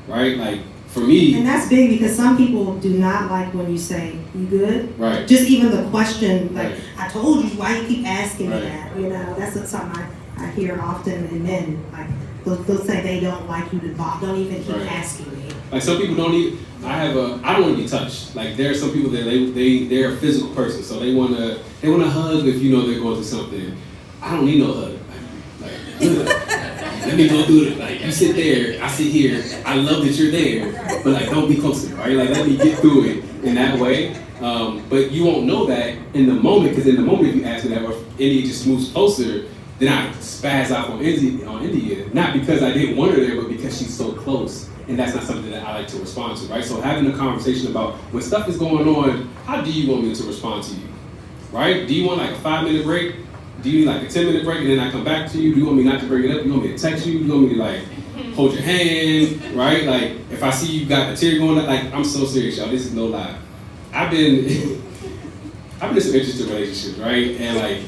right? Like, for me... And that's big because some people do not like when you say, you good? Right. Just even the question, like, right. I told you, why you keep asking right. me that? That's something I hear often in men. Like, they'll say they don't like you to talk, don't even keep right. asking me. Like, some people don't even... I don't want to be touched. Like, there are some people that they're a physical person, so they want to hug if you know they're going through something. I don't need no hug. Let me go do it. Like, you sit there, I sit here. I love that you're there, but like, don't be closer, right? Like, let me get through it in that way. But you won't know that in the moment, because in the moment, if you ask me that, or if India just moves closer, then I spaz out on India. Not because I didn't want her there, but because she's so close. And that's not something that I like to respond to, right? So having a conversation about when stuff is going on, how do you want me to respond to you, right? Do you want like a 5-minute break? Do you need like a 10-minute break and then I come back to you? Do you want me not to bring it up? Do you want me to text you? Do you want me to like hold your hand, right? Like if I see you got a tear going up, like I'm so serious, y'all. This is no lie. I've been in some interesting relationships, right? And like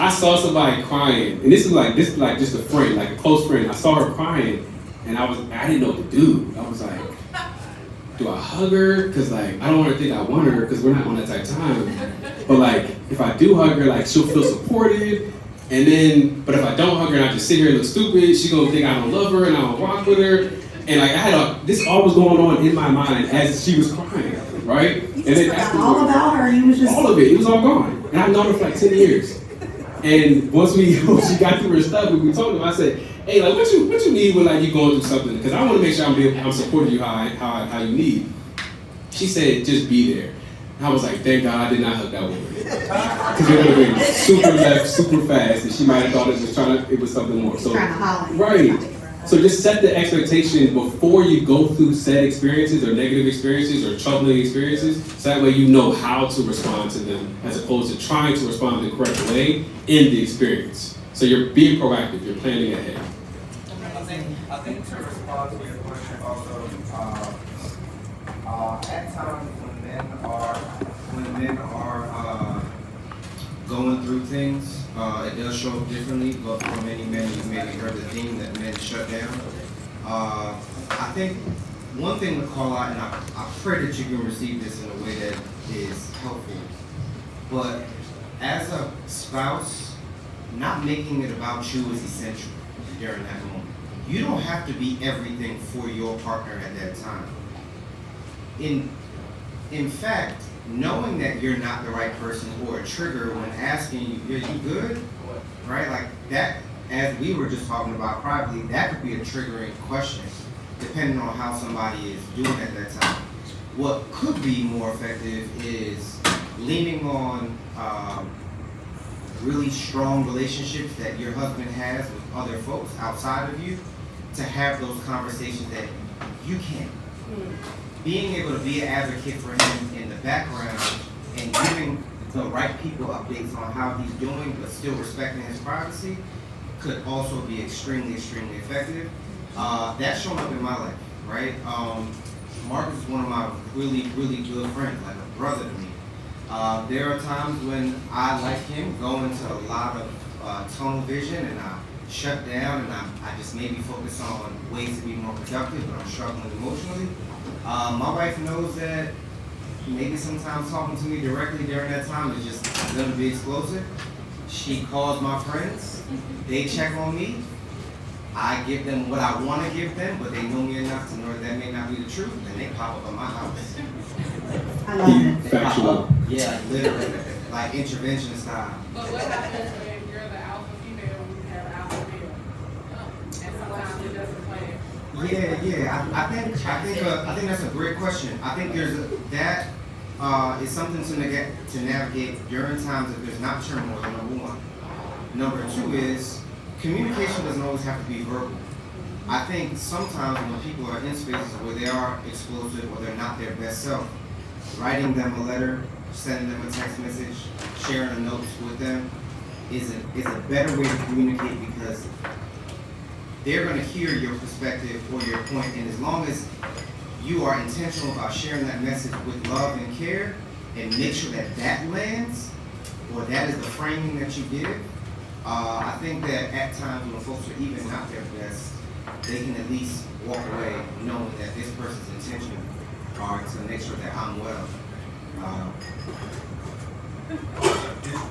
I saw somebody crying, and this is like just a friend, like a close friend. I saw her crying, and I didn't know what to do. I was like, do I hug her? Because like I don't want her to think I want her, because we're not on that type of time. But like if I do hug her, like she'll feel supported. And then, but if I don't hug her and I just sit here and look stupid, she's gonna think I don't love her and I don't rock with her. And like this all was going on in my mind as she was crying, right? And then all about her, you was just all of it was all gone. And I've known her for like 10 years. And once she got through her stuff, we talked to her, I said, hey, like what you need when like you going through something? Because I want to make sure I'm supporting you how you need. She said, just be there. And I was like, thank God I did not hug that woman. Because it would have been super left, super fast, and she might have thought it was something more. So right. So just set the expectation before you go through said experiences or negative experiences or troubling experiences, so that way you know how to respond to them as opposed to trying to respond the correct way in the experience. So you're being proactive, you're planning ahead. I think to respond to your question also, at times when men are going through things, it does show up differently, but for many men, you've maybe heard the theme that men shut down. I think one thing to call out, and I pray that you can receive this in a way that is helpful, but as a spouse, not making it about you is essential during that moment. You don't have to be everything for your partner at that time. In fact, knowing that you're not the right person or a trigger when asking you, are you good? Right? Like that, as we were just talking about privately, that could be a triggering question depending on how somebody is doing at that time. What could be more effective is leaning on really strong relationships that your husband has with other folks outside of you to have those conversations that you can't. Being able to be an advocate for him in the background and giving the right people updates on how he's doing but still respecting his privacy could also be extremely, extremely effective. That's shown up in my life, right? Marcus is one of my really, really good friends, like a brother to me. There are times when I, like him, go into a lot of tunnel vision and I shut down and I just maybe focus on ways to be more productive, but I'm struggling emotionally. My wife knows that maybe sometimes talking to me directly during that time is just going to be explosive. She calls my friends, they check on me. I give them what I want to give them, but they know me enough to know that may not be the truth, and they pop up at my house. I love it. They pop up, yeah, literally, like intervention style. But what happens when you're the alpha female and you have alpha male? And sometimes it doesn't play. Yeah. I think that's a great question. I think that is something to navigate during times that there's not turmoil. Number one. Number two is communication doesn't always have to be verbal. I think sometimes when people are in spaces where they are explosive or they're not their best self, writing them a letter, sending them a text message, sharing a note with them is a better way to communicate because they're going to hear your perspective or your point, and as long as you are intentional about sharing that message with love and care and make sure that that lands or that is the framing that you give, I think that at times when folks are even not their best, they can at least walk away knowing that this person's intention are to make sure that I'm well.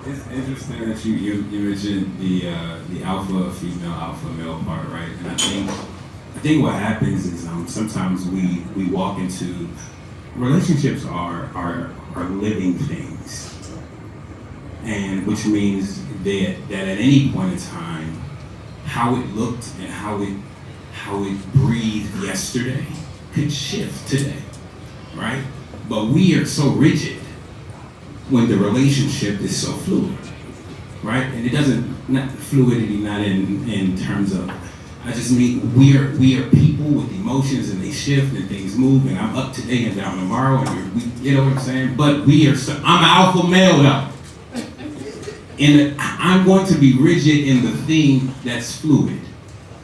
It's interesting that you mentioned the alpha female, alpha male part, right? And I think what happens is sometimes we walk into relationships are living things, and which means that at any point in time, how it looked and how it breathed yesterday could shift today, right? But we are so rigid when the relationship is so fluid, right? And it doesn't, not fluidity, not in terms of, I just mean we are people with emotions and they shift and things move and I'm up today and down tomorrow and you know what I'm saying? But I'm an alpha male though. And I'm going to be rigid in the thing that's fluid.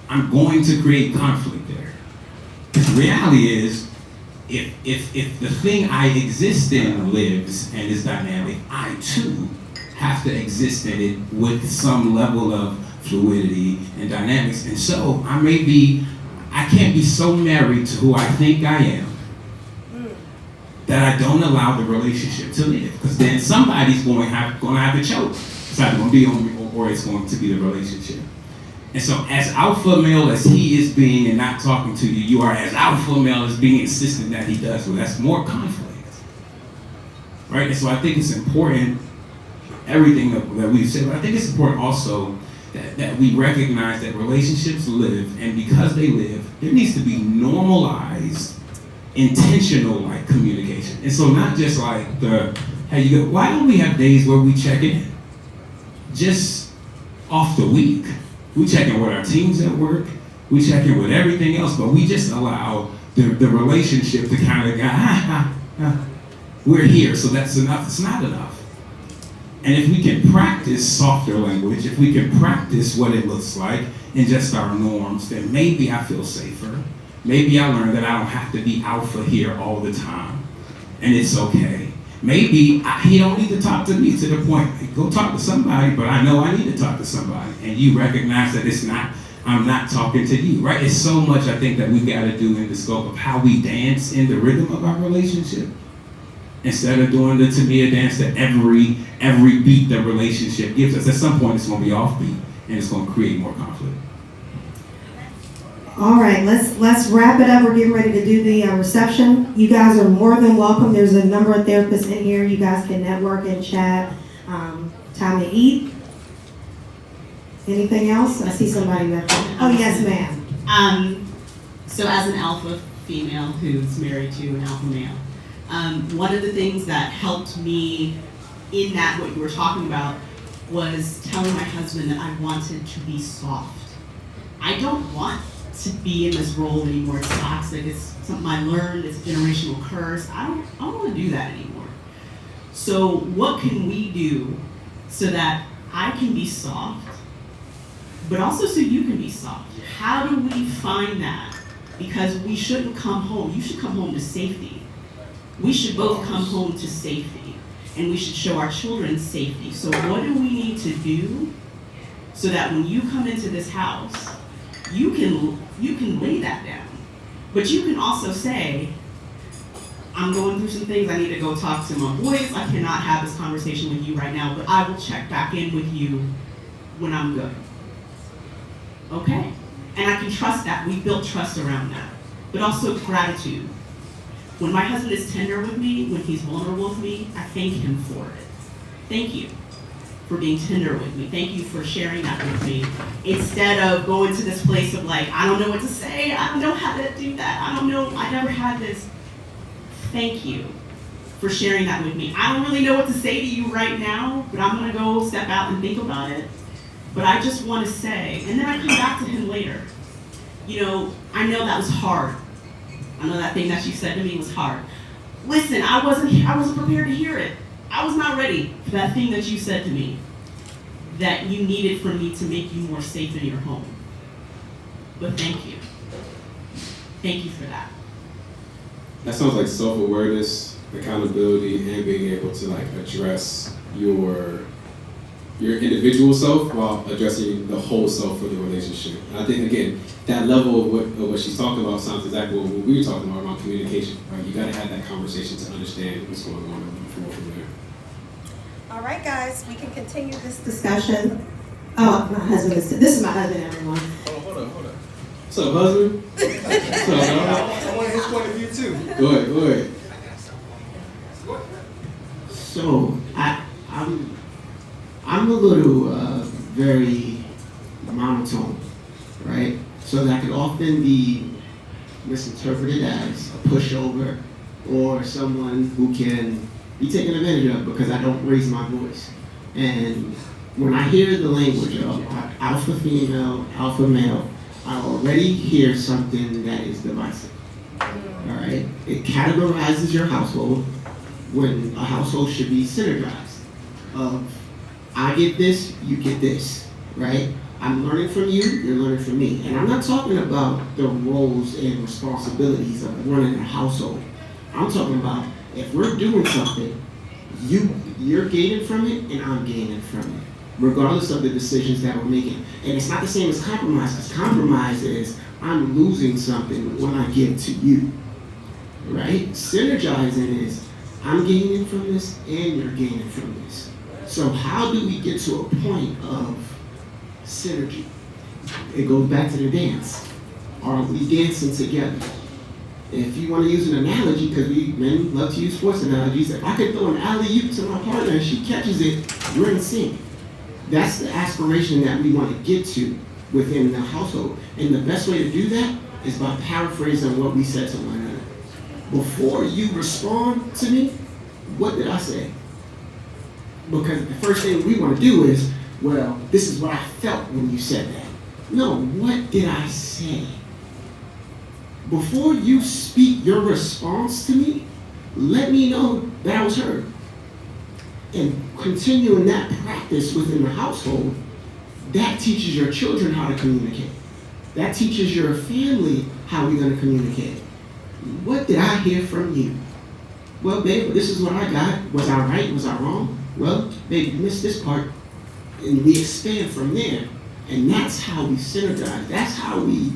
I'm going to create conflict there. The reality is, if the thing I exist in lives and is dynamic, I too have to exist in it with some level of fluidity and dynamics. And so I can't be so married to who I think I am that I don't allow the relationship to live. Because then somebody's going to have to choke. It's either going to be on me or it's going to be the relationship. And so as alpha male as he is being and not talking to you, you are as alpha male as being insistent that he does. Well, that's more conflict. Right? And so I think it's important, everything that we've said, but I think it's important also that we recognize that relationships live, and because they live, there needs to be normalized, intentional like communication. And so not just like why don't we have days where we check in? Just off the week. We check in with our teams at work, we check in with everything else, but we just allow the relationship to kind of go, we're here, so that's enough. It's not enough. And if we can practice softer language, if we can practice what it looks like in just our norms, then maybe I feel safer. Maybe I learn that I don't have to be alpha here all the time, and it's okay. Maybe he don't need to talk to me to the point, go talk to somebody, but I know I need to talk to somebody. And you recognize that I'm not talking to you, right? It's so much I think that we've got to do in the scope of how we dance in the rhythm of our relationship. Instead of doing the Tamia dance that every beat the relationship gives us, at some point it's going to be offbeat and it's going to create more conflict. All right, let's wrap it up. We're getting ready to do the reception. You guys are more than welcome. There's a number of therapists in here. You guys can network and chat. Time to eat. Anything else? I see somebody back there. Oh, yes, ma'am. So as an alpha female who's married to an alpha male, one of the things that helped me in that, what you were talking about, was telling my husband that I wanted to be soft. I don't want to be in this role anymore. It's toxic. It's something I learned. It's a generational curse. I don't want to do that anymore. So what can we do so that I can be soft, but also so you can be soft? How do we find that? Because we shouldn't come home. You should come home to safety. We should both come home to safety, and we should show our children safety. So what do we need to do so that when you come into this house, you can lay that down, but you can also say, I'm going through some things, I need to go talk to my boys, I cannot have this conversation with you right now, but I will check back in with you when I'm good. Okay? And I can trust that. We built trust around that. But also gratitude. When my husband is tender with me, when he's vulnerable with me, I thank him for it. Thank you for being tender with me. Thank you for sharing that with me. Instead of going to this place of like, I don't know what to say, I don't know how to do that, I don't know, I never had this. Thank you for sharing that with me. I don't really know what to say to you right now, but I'm gonna go step out and think about it. But I just wanna say, and then I come back to him later. You know, I know that was hard. I know that thing that you said to me was hard. Listen, I wasn't prepared to hear it. I was not ready for that thing that you said to me that you needed for me to make you more safe in your home. But thank you. Thank you for that. That sounds like self-awareness, accountability, and being able to like address your individual self while addressing the whole self for the relationship. And I think again, that level of what she's talking about sounds exactly what we were talking about around communication, right? You gotta have that conversation to understand what's going on and from there. All right, guys, we can continue this discussion. Oh, my husband this is my husband, everyone. Hold on. What's up, husband? What's up, I want his point of view too. Go ahead. So I'm a little very monotone So that could often be misinterpreted as a pushover or someone who can be taken advantage of because I don't raise my voice. And when I hear the language of alpha female, alpha male, I already hear something that is divisive. All right? It categorizes your household when a household should be synergized. I get this, you get this, right? I'm learning from you, you're learning from me. And I'm not talking about the roles and responsibilities of running a household. I'm talking about if we're doing something, you're gaining from it and I'm gaining from it, regardless of the decisions that we're making. And it's not the same as compromise, because compromise is I'm losing something when I give to you, right? Synergizing is I'm gaining from this and you're gaining from this. So how do we get to a point of synergy? It goes back to the dance. Are we dancing together? If you want to use an analogy, because we men love to use sports analogies, if I could throw an alley-oop to my partner and she catches it, we're in sync. That's the aspiration that we want to get to within the household. And the best way to do that is by paraphrasing what we said to one another. Before you respond to me, what did I say? Because the first thing we want to do is, well, this is what I felt when you said that. No, what did I say? Before you speak your response to me, let me know that I was heard. And continuing that practice within the household, that teaches your children how to communicate. That teaches your family how we're going to communicate. What did I hear from you? Well, babe, this is what I got. Was I right? Was I wrong? Well, babe, you missed this part. And we expand from there. And that's how we synergize. That's how we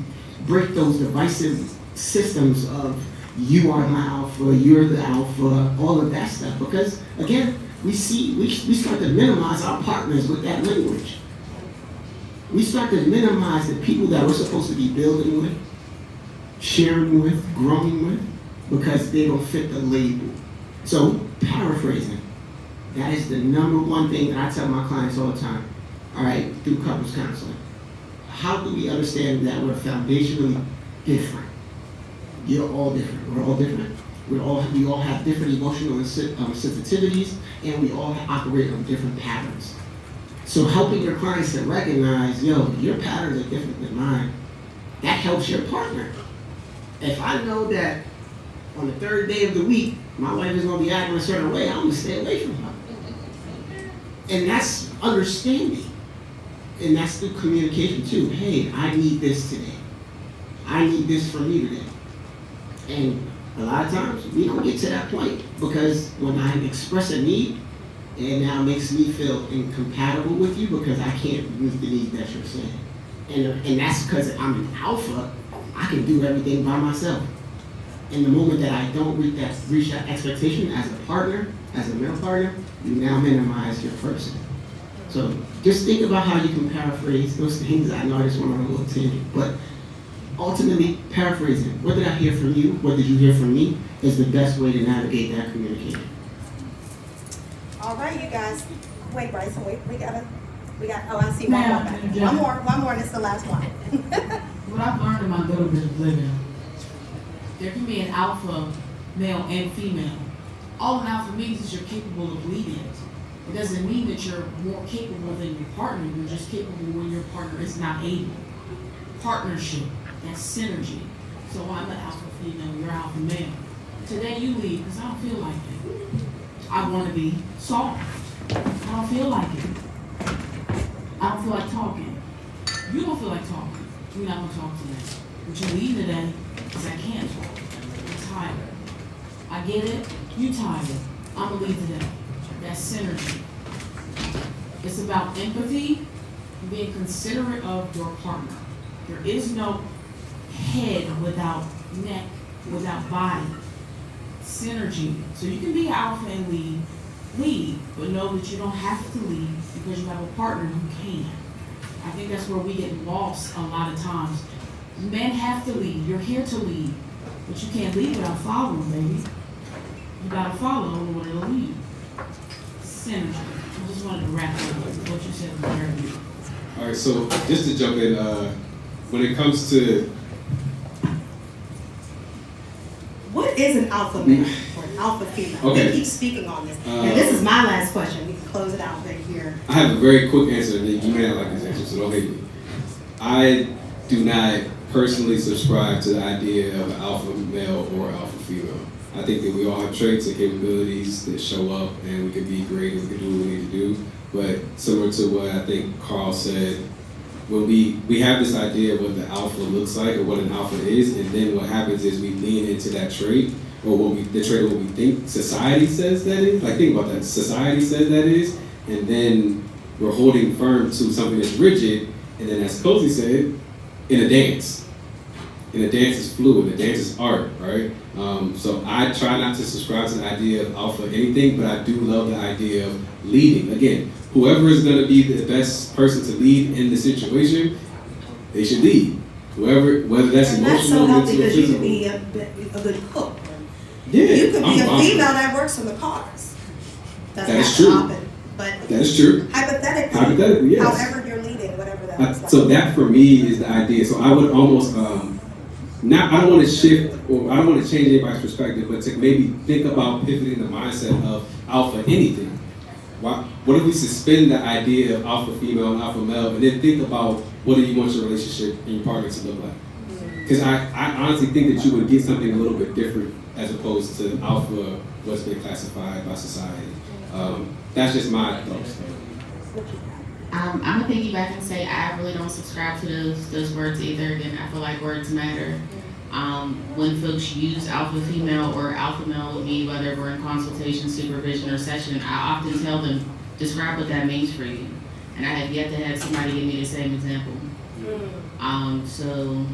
break those divisive systems of you are my alpha, you're the alpha, all of that stuff. Because, again, we start to minimize our partners with that language. We start to minimize the people that we're supposed to be building with, sharing with, growing with, because they don't fit the label. So, paraphrasing, that is the number one thing that I tell my clients all the time, all right, through couples counseling. How do we understand that we're foundationally different? You're all different. We're all different. We all have different emotional sensitivities, and we all operate on different patterns. So helping your clients to recognize, yo, your patterns are different than mine, that helps your partner. If I know that on the third day of the week, my wife is going to be acting a certain way, I'm going to stay away from her. And that's understanding. And that's through communication too. Hey, I need this today. I need this from you today. And a lot of times, we don't get to that point because when I express a need, it now makes me feel incompatible with you because I can't meet the need that you're saying. And that's because I'm an alpha, I can do everything by myself. And the moment that I don't reach that expectation as a partner, as a male partner, you now minimize your person. So just think about how you can paraphrase those things. I know I just went on a little tangent, but ultimately, paraphrasing, what did I hear from you, what did you hear from me, is the best way to navigate that communication. All right, you guys. Wait, Bryson, wait. We got, oh, I see one more back. One more, and it's the last one. What I've learned in my little bit of living, there can be an alpha male and female. All an alpha means is you're capable of leading it. It doesn't mean that you're more capable than your partner. You're just capable when your partner is not able. Partnership, that's synergy. So I'm an alpha female, you're alpha male. Today you lead because I don't feel like it. I want to be soft. I don't feel like it. I don't feel like talking. You don't feel like talking. You're not going to talk today. But you lead today because I can't talk. I'm tired. I get it. You tired. I'm going to lead today. That's synergy. It's about empathy, being considerate of your partner. There is no head without neck, without body. Synergy. So you can be alpha and lead, but know that you don't have to lead because you have a partner who can. I think that's where we get lost a lot of times. Men have to lead. You're here to lead, but you can't lead without following, baby. You gotta follow in order to lead. Synergy. I just wanted to wrap up what you said from there. All right, so just to jump in, when it comes to What is an alpha male or an alpha female? Okay. We keep speaking on this. And this is my last question. We can close it out right here. I have a very quick answer, and you may not like this answer, so don't hate me. I do not personally subscribe to the idea of an alpha male or alpha female. I think that we all have traits and capabilities that show up, and we can be great and we can do what we need to do. But similar to what I think Carl said, when we have this idea of what the alpha looks like or what an alpha is, and then what happens is we lean into that trait, or the trait of what we think society says that is. Like, think about that. Society says that is, and then we're holding firm to something that's rigid, and then as Cozy said, in a dance. And a dance is fluid, a dance is art, right? So I try not to subscribe to the idea of alpha anything, but I do love the idea of leading. Again, whoever is gonna be the best person to lead in the situation, they should lead. Whoever, whether that's And that's so emotional, healthy mental, or because you could physical. be a good cook. Yeah, You could be I'm a fine. female that works on the cars. Doesn't That is have to true. happen, but That is true. hypothetically, Yes. however you're leading, whatever that looks like. So that for me is the idea. So I would almost, I don't want to shift, or I don't want to change anybody's perspective, but to maybe think about pivoting the mindset of alpha anything. What if we suspend the idea of alpha female and alpha male, and then think about what do you want your relationship and your partner to look like? Because I honestly think that you would get something a little bit different as opposed to alpha, what's been classified by society. That's just my thoughts. I'm gonna piggyback and say I really don't subscribe to those words either. Again, I feel like words matter. When folks use alpha female or alpha male with me, whether we're in consultation, supervision, or session, I often tell them, describe what that means for you. And I have yet to have somebody give me the same example. So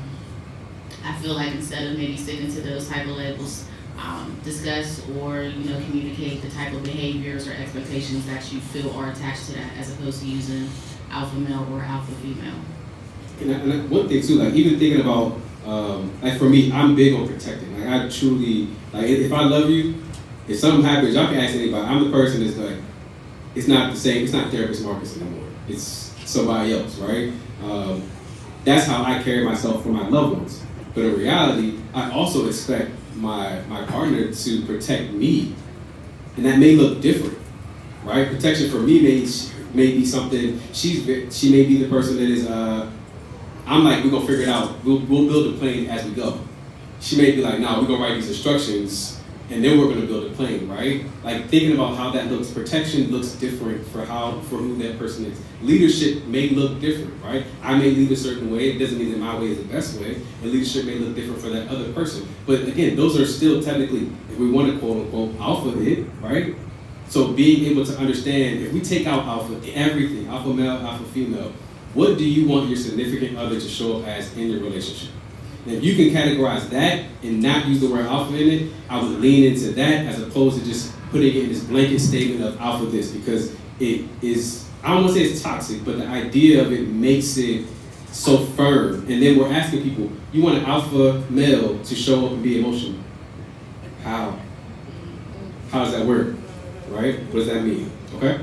I feel like instead of maybe sticking to those type of labels, discuss or communicate the type of behaviors or expectations that you feel are attached to that, as opposed to using alpha male or alpha female. And one thing too, like even thinking about, like for me, I'm big on protecting. Like I truly, like if I love you, if something happens, y'all can ask anybody. I'm the person that's like, it's not the same. It's not therapist Marcus anymore. It's somebody else, right? That's how I carry myself for my loved ones. But in reality, I also expect my partner to protect me, and that may look different, right? Protection for me may be something. She may be the person that is. I'm like, we're gonna figure it out. We'll build a plane as we go. She may be like, no, we're gonna write these instructions, and then we're gonna build a plane, right? Like thinking about how that looks. Protection looks different for who that person is. Leadership may look different, right? I may lead a certain way. It doesn't mean that my way is the best way, and leadership may look different for that other person. But again, those are still technically, if we want to quote unquote alpha it, right? So being able to understand, if we take out alpha, everything, alpha male, alpha female, what do you want your significant other to show up as in your relationship? And if you can categorize that and not use the word alpha in it, I would lean into that as opposed to just putting it in this blanket statement of alpha this, because it is, I don't want to say it's toxic, but the idea of it makes it so firm. And then we're asking people, you want an alpha male to show up and be emotional. How? How does that work? Right? What does that mean? Okay?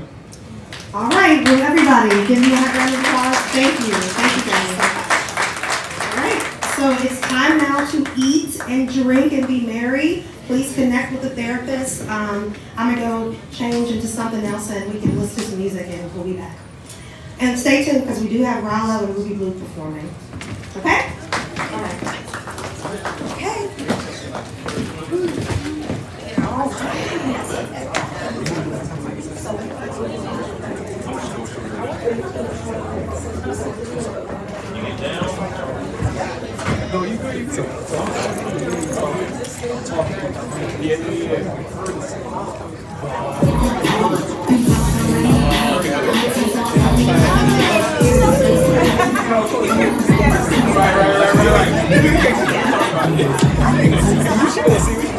All right, well, everybody, give me a round of applause. Thank you guys. All right, so it's time now to eat and drink and be merry. Please connect with the therapist. I'm gonna go change into something else and we can listen to some music and we'll be back. And stay tuned because we do have Rollo and Ruby Blue performing. Okay? All right. Okay. All right. Right.